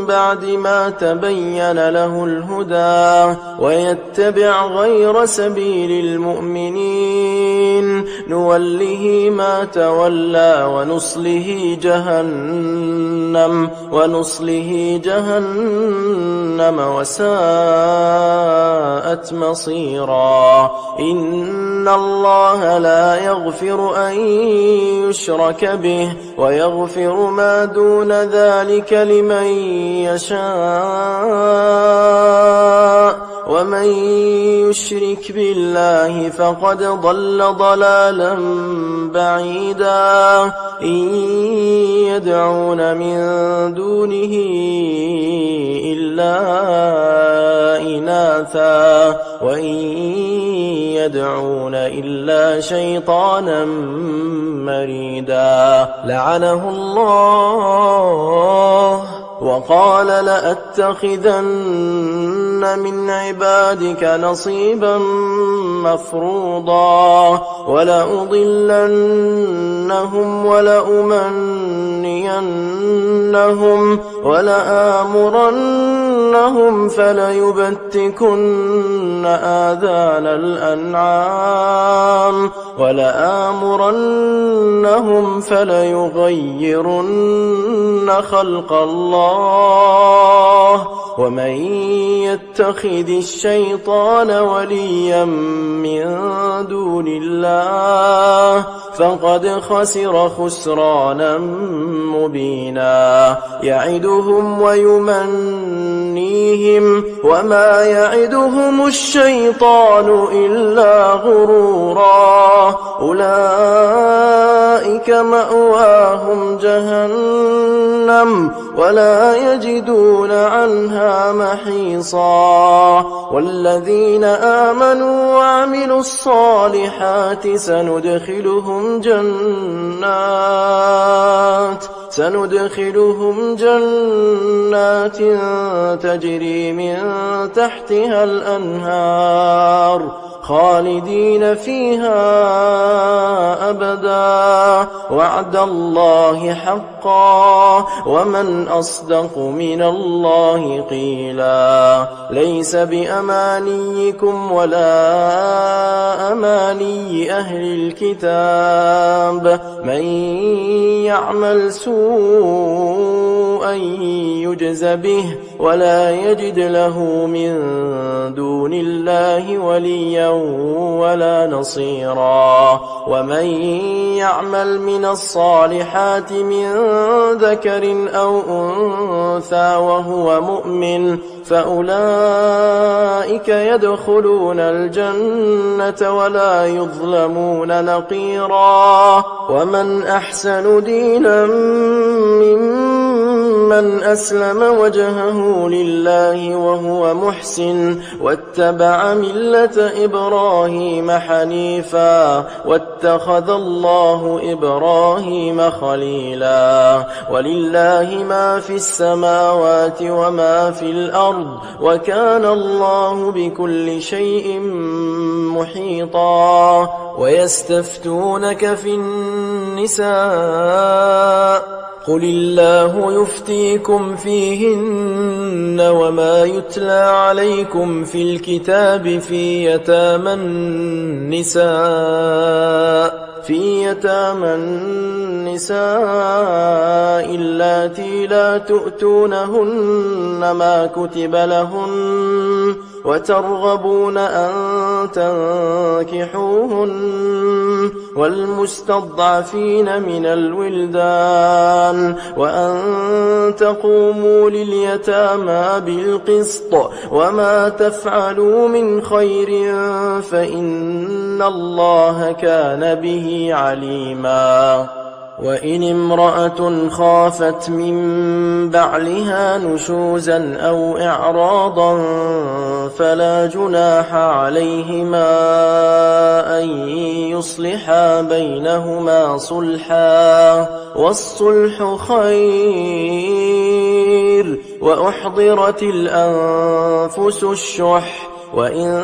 بعد ما تبين له الهدى ويتبع غير سبيل المؤمنين نوله ما تولى ونصله جهنم وساءت مصيرا. إن الله لا يغفر أن يشرك به ويغفر ما دون ذلك لمن يشاء ومن يشرك بالله فقد ضل ضلالا بعيدا. إن يدعون من دونه إلا إناثا وإن يدعون إلا شيطانا مريدا لعنه الله وقال لأتخذن من عبادك نصيبا مفروضا ولأضلنهم ولأمنينهم ولآمرنهم فليبتكن آذان الأنعام ولآمرنهم فليغيرن خلق الله ومن يتخذ الشيطان وليا من دون الله فقد خسر خسرانا مبينا. يعدهم ويمنيهم وما يعدهم الشيطان إلا غرورا. أولئك مأواهم جهنم ولا يجدون عنها محيصا. والذين آمنوا وعملوا الصالحات سندخلهم جنات تجري من تحتها الأنهار خالدين فيها أبدا وعد الله حقا ومن أصدق من الله قيلا. ليس بأمانيكم ولا أماني أهل الكتاب من يعمل سوءا يجز به ولا يجد له من دون الله وليا ولا نصيرا. ومن يعمل من الصالحات من ذكر أو أنثى وهو مؤمن فأولئك يدخلون الجنة ولا يظلمون نقيرا. ومن أحسن دينا ممن أسلم وجهه لله وهو محسن واتبع ملة إبراهيم حنيفا واتخذ الله إبراهيم خليلا. ولله ما في السماوات وما في الأرض وكان الله بكل شيء محيطا. ويستفتونك في النساء قل الله يفتيكم فيهن وما يتلى عليكم في الكتاب في يتامى النساء اللاتي لا تؤتونهن ما كتب لهن وترغبون أن تنكحوهن والمستضعفين من الولدان وأن تقوموا لليتامى بالقسط وما تفعلوا من خير فإن الله كان به عليما. وإن امرأة خافت من بعلها نشوزا أو إعراضا فلا جناح عليهما أن يصلحا بينهما صلحا والصلح خير. وأحضرت الأنفس الشح وإن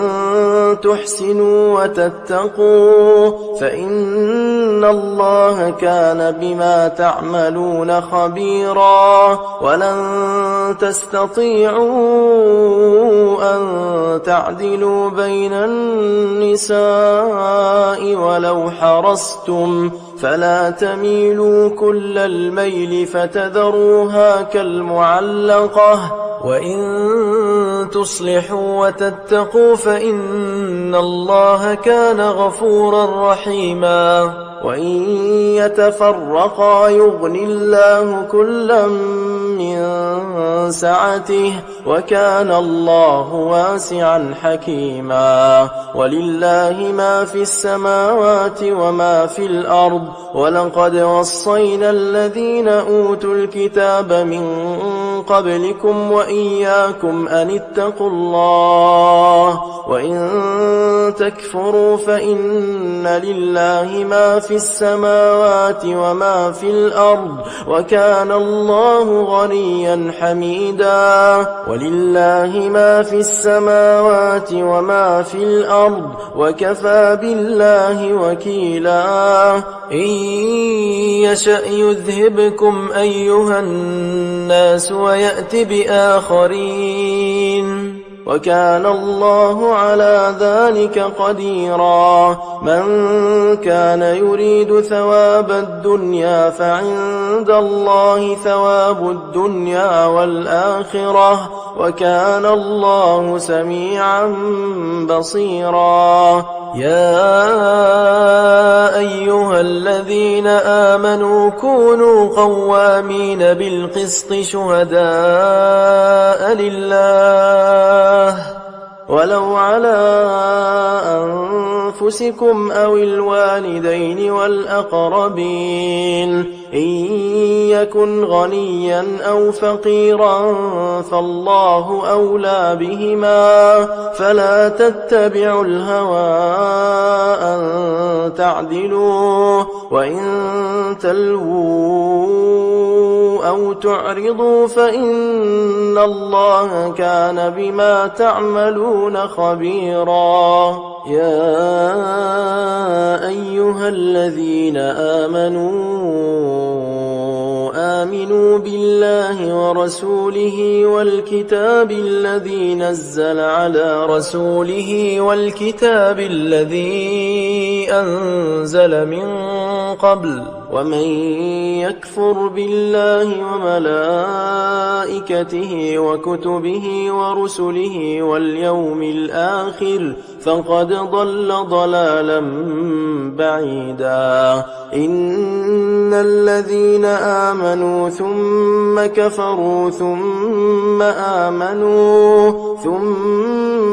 تحسنوا وتتقوا فإن الله كان بما تعملون خبيرا. ولن تستطيعوا أن تعدلوا بين النساء ولو حرصتم فلا تميلوا كل الميل فتذروها كالمعلقة. وإن تصلحوا وتتقوا فإن الله كان غفورا رحيما. وإن يتفرقا يغن الله كلا من سعته وكان الله واسعا حكيما. ولله ما في السماوات وما في الأرض ولقد وصينا الذين أوتوا الكتاب من قبلكم وإياكم أن اتقوا الله. وإن تكفروا فإن لله ما في السماوات وما في الأرض وكان الله غنيا حميدا. ولله ما في السماوات وما في الأرض وكفى بالله وكيلا. إن يشأ يذهبكم أيها الناس ويأت بآخرين وكان الله على ذلك قديرا. من كان يريد ثواب الدنيا فعند الله ثواب الدنيا والآخرة وكان الله سميعا بصيرا. يا أيها الذين آمنوا كونوا قوامين بالقسط شهداء لله ولو على أنفسكم أو الوالدين والأقربين إن يكن غنيا أو فقيرا فالله أولى بهما فلا تتبعوا الهوى أن تعدلوا. وإن تلووا أو تعرضوا فإن الله كان بما تعملون خبيرا. يا أيها الذين آمنوا بالله ورسوله والكتاب الذي نزل على رسوله والكتاب الذي أنزل من قبل ومن يكفر بالله وملائكته وكتبه ورسله واليوم الآخر فقد ضل ضلالا بعيدا. إن الذين آمنوا ثم كفروا ثم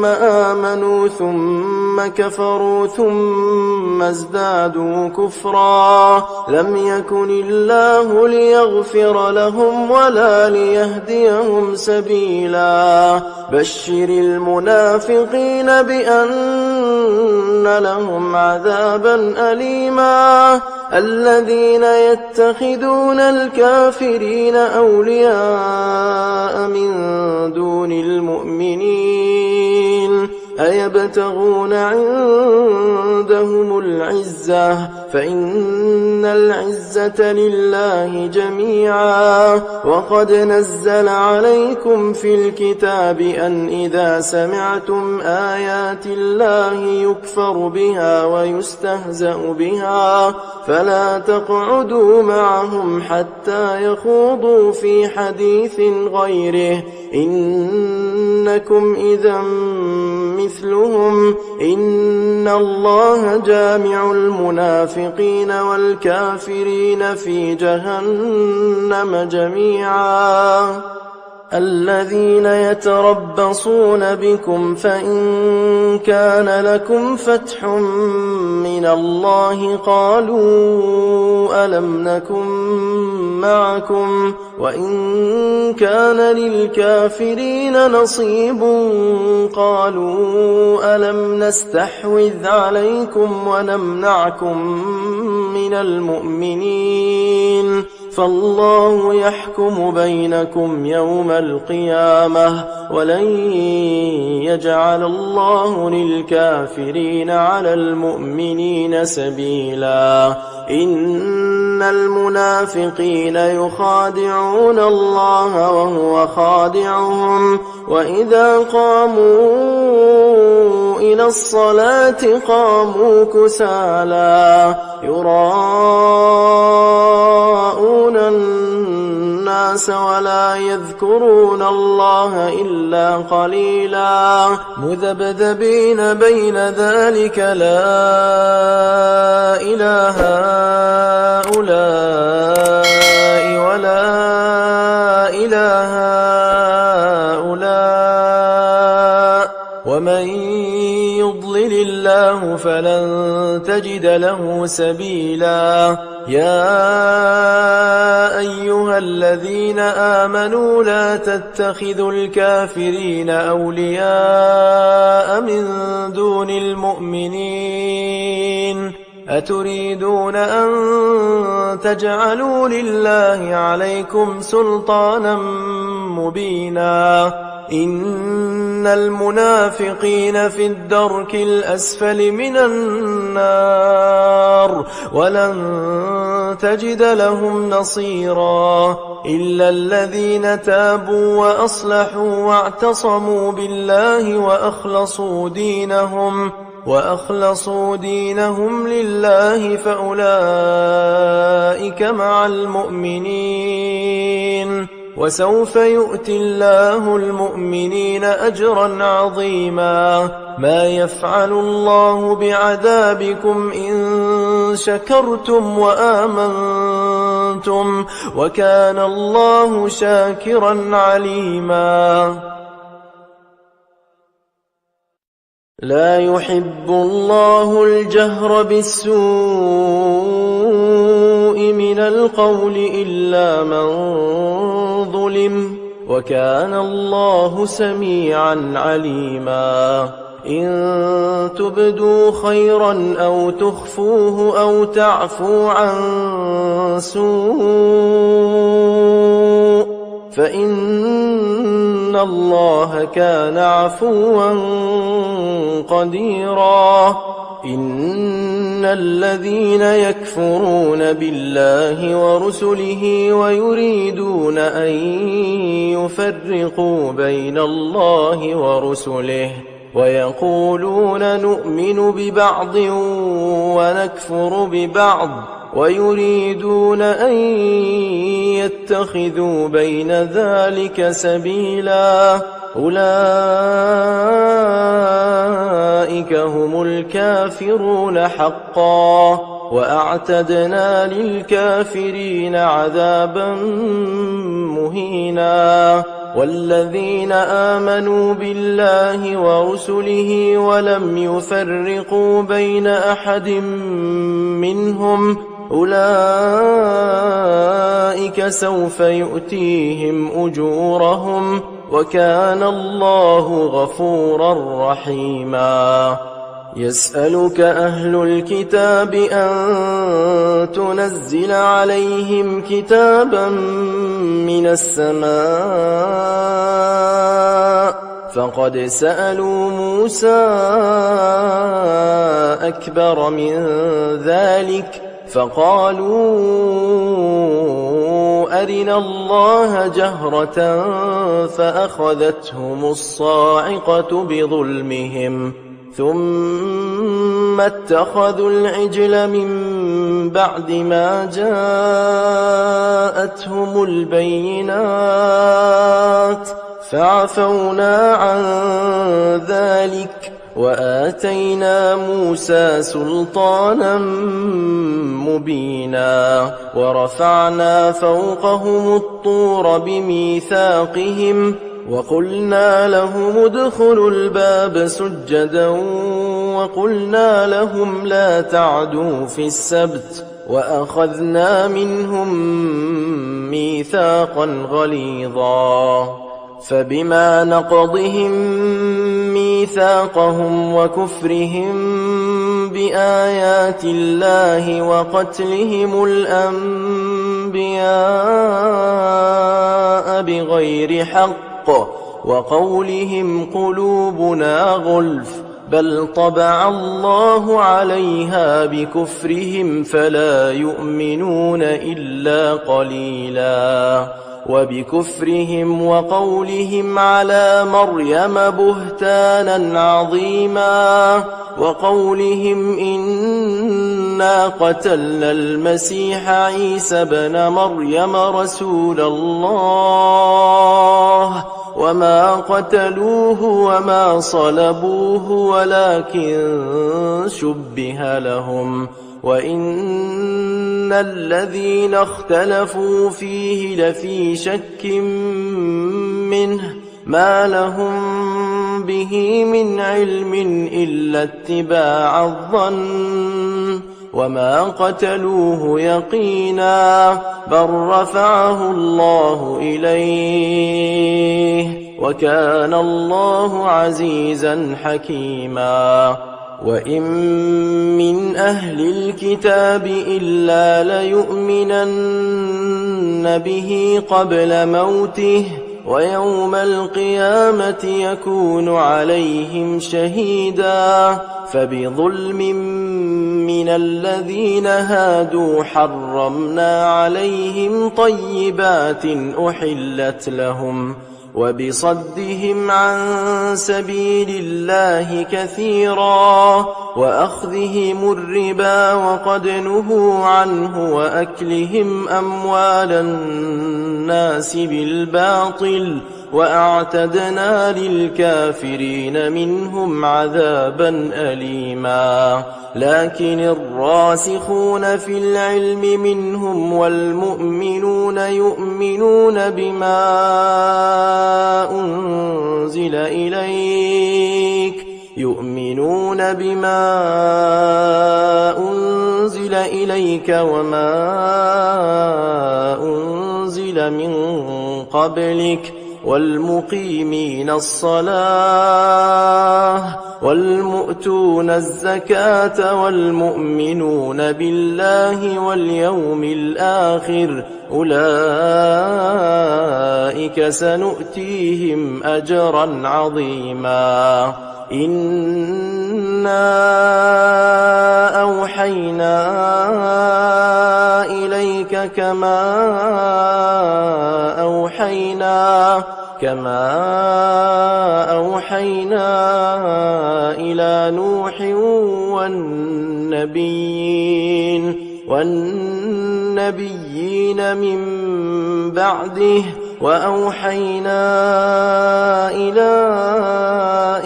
آمنوا ثم كفروا ثم ازدادوا كفرا لم يكن الله ليغفر لهم ولا ليهديهم سبيلا. بشر المنافقين بأن لهم عذابا أليما. الذين يتخذون الكافرين أولياء من دون المؤمنين أيبتغون عندهم العزة فإن العزة لله جميعا. وقد نزل عليكم في الكتاب أن إذا سمعتم آيات الله يكفر بها ويستهزأ بها فلا تقعدوا معهم حتى يخوضوا في حديث غيره إنكم إذا مثلهم إن الله جامع المنافقين والكافرين في جهنم جميعا. الذين يتربصون بكم فإن كان لكم فتح من الله قالوا ألم نكن معكم وإن كان للكافرين نصيب قالوا ألم نستحوذ عليكم ونمنعكم من المؤمنين فالله يحكم بينكم يوم القيامة ولن يجعل الله للكافرين على المؤمنين سبيلا إن المنافقين يخادعون الله وهو خادعهم وإذا قاموا إلى الصلاة قاموا كسالى يراءون الناس ولا يذكرون الله إلا قليلا مذبذبين بين ذلك لا إله هؤلاء ولا إله هؤلاء ومن يضلل الله فلن تجد له سبيلا يا أيها الذين آمنوا لا تتخذوا الكافرين أولياء من دون المؤمنين أتريدون أن تجعلوا لله عليكم سلطانا مبينا إن المنافقين في الدرك الأسفل من النار ولن تجد لهم نصيرا إلا الذين تابوا وأصلحوا واعتصموا بالله وأخلصوا دينهم لله فأولئك مع المؤمنين وسوف يؤتي الله المؤمنين أجرا عظيما ما يفعل الله بعذابكم إن شكرتم وآمنتم وكان الله شاكرا عليما لا يحب الله الجهر بالسوء من القول إلا من ظلم وكان الله سميعا عليما إن تبدوا خيرا أو تخفوه أو تعفو عن سوء فإن الله كان عفوا قديرا إن الذين يكفرون بالله ورسله ويريدون أن يفرقوا بين الله ورسله ويقولون نؤمن ببعض ونكفر ببعض ويريدون أن يتخذوا بين ذلك سبيلا أولئك هم الكافرون حقا وأعتدنا للكافرين عذابا مهينا والذين آمنوا بالله ورسله ولم يفرقوا بين أحد منهم أولئك سوف يؤتيهم أجورهم وكان الله غفورا رحيما يسألك أهل الكتاب أن تنزل عليهم كتابا من السماء فقد سألوا موسى أكبر من ذلك فقالوا أرنا الله جهرة فأخذتهم الصاعقة بظلمهم ثم اتخذوا العجل من بعد ما جاءتهم البينات فعفونا عن ذلك وآتينا موسى سلطانا مبينا ورفعنا فوقهم الطور بميثاقهم وقلنا لهم ادخلوا الباب سجدا وقلنا لهم لا تعدوا في السبت وأخذنا منهم ميثاقا غليظا فبما نقضهم ميثاقهم وكفرهم بآيات الله وقتلهم الأنبياء الأنبياء بغير حق وقولهم قلوبنا غلف بل طبع الله عليها بكفرهم فلا يؤمنون إلا قليلا وبكفرهم وقولهم على مريم بهتانا عظيما وقولهم إنا قتلنا المسيح عيسى بن مريم رسول الله وما قتلوه وما صلبوه ولكن شبه لهم وإن الذين اختلفوا فيه لفي شك منه ما لهم به من علم إلا اتباع الظن وما قتلوه يقينا بل رفعه الله إليه وكان الله عزيزا حكيما وإن من أهل الكتاب إلا ليؤمنن به قبل موته ويوم القيامة يكون عليهم شهيدا فبظلم من الذين هادوا حرمنا عليهم طيبات أحلت لهم وبصدهم عن سبيل الله كثيرا وأخذهم الربا وقد نهوا عنه وأكلهم أموال الناس بالباطل وأعتدنا للكافرين منهم عذابا أليما لكن الراسخون في العلم منهم والمؤمنون يؤمنون بما أنزل إليك وما أنزل من قبلك والمقيمين الصلاة والمؤتون الزكاة والمؤمنون بالله واليوم الآخر أولئك سنؤتيهم أجرا عظيما إنا أوحينا إليك كما أوحينا إلى نوح والنبيين من بعده وأوحينا إلى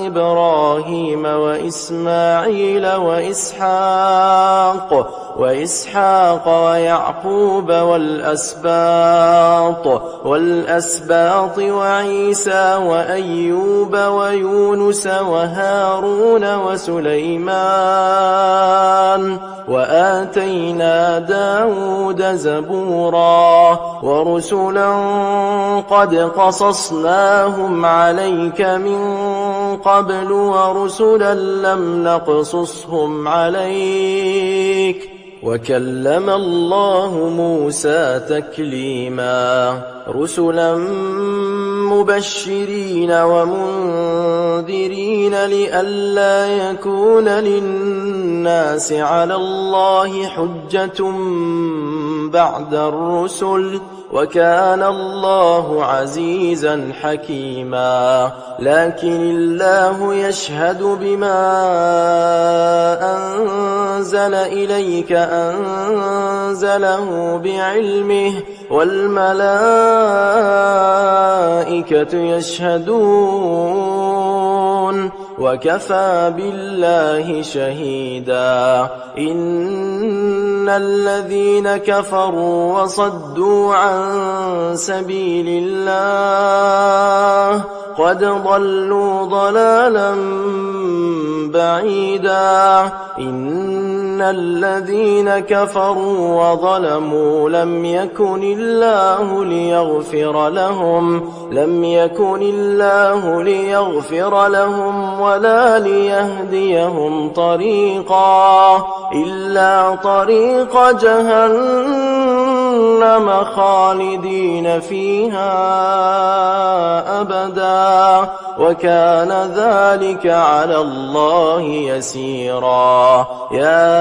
إبراهيم وإسماعيل وإسحاق ويعقوب والأسباط وعيسى وأيوب ويونس وهارون وسليمان وآتينا داود زبورا ورسلا قد قصصناهم عليك من قبل ورسلا لم نقصصهم عليك وكلم الله موسى تكليما رسلا مبشرين ومنذرين لئلا يكون للناس على الله حجة بعد الرسل وكان الله عزيزا حكيما لكن الله يشهد بما أنزل إليك أنزله بعلمه والملائكة يشهدون وكفى بالله شهيدا إن الذين كفروا وصدوا عن سبيل الله قد ضلوا ضلالا بعيدا إن الذين كفروا وظلموا لم يكن الله ليغفر لهم ولا ليهديهم طريقا إلا طريق جهنم جهنم خالدين فيها أبدا وكان ذلك على الله يسيرا. يا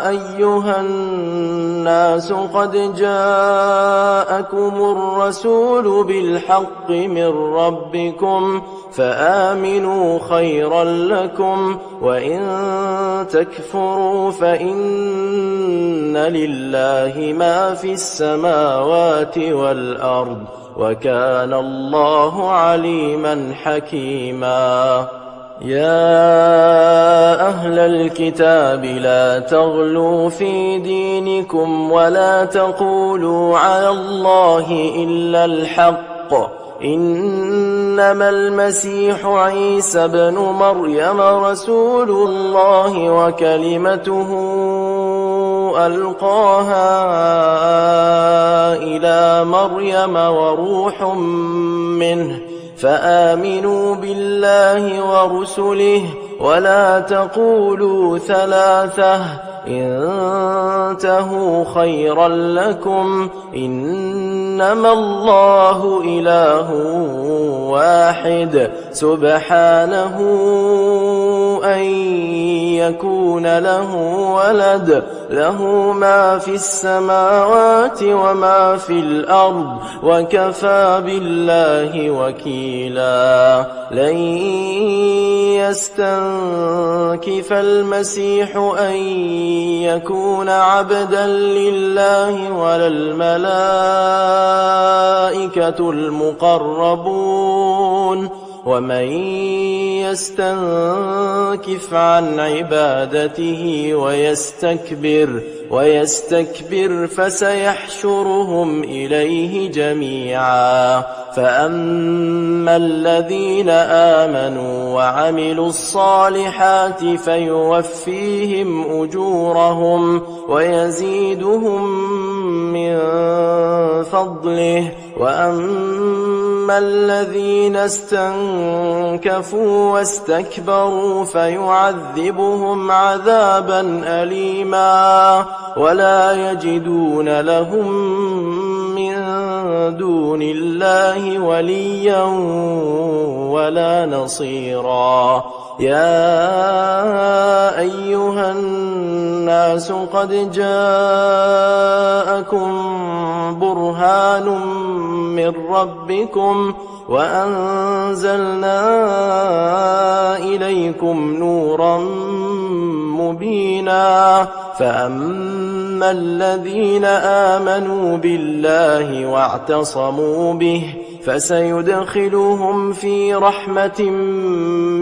أيها الناس قد جاءكم الرسول بالحق من ربكم فآمنوا خيرا لكم وإن تكفروا فإن لله ما في السماوات والأرض وكان الله عليما حكيما. يا أهل الكتاب لا تغلوا في دينكم ولا تقولوا على الله إلا الحق إنما المسيح عيسى ابن مريم رسول الله وكلمته ألقاها إلى مريم وروح منه فآمنوا بالله ورسله ولا تقولوا ثلاثة انتهوا خيرا لكم إنما الله إله واحد سبحانه أن يكون له ولد له ما في السماوات وما في الأرض وكفى بالله وكيلا. لن يستنكف المسيح أن يكون عبدا لله ولا الملائكة المقربون ومن يستنكف عن عبادته ويستكبر فسيحشرهم إليه جميعا. فأما الذين آمنوا وعملوا الصالحات فيوفيهم أجورهم ويزيدهم من فضله وأما الذين استنكفوا واستكبروا فيعذبهم عذابا أليما ولا يجدون لهم من دون الله وليا ولا نصيرا. يا أيها الناس قد جاءكم برهان من ربكم وأنزلنا إليكم نورا مبينا. فأما الذين آمنوا بالله واعتصموا به فسيدخلهم في رحمة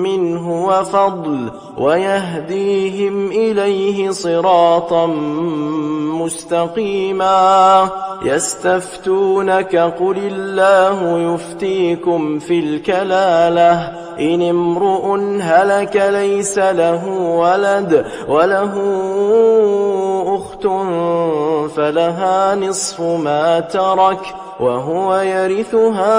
منه وفضل ويهديهم إليه صراطا مستقيما. يستفتونك قل الله يفتيكم في الكلالة إن امرؤ هلك ليس له ولد وله أخت فلها نصف ما ترك وهو يرثها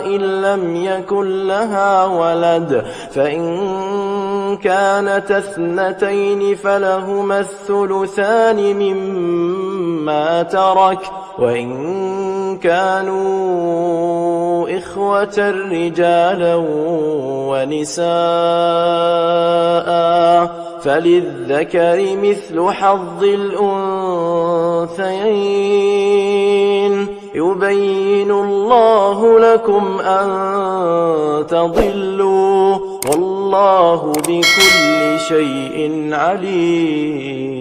إن لم يكن لها ولد فإن كانت اثنتين فلهما الثلثان مما ترك وإن كانوا إخوة رجالا ونساء فللذكر مثل حظ الأنثيين يبين الله لكم أن تضلوا والله بكل شيء عليم.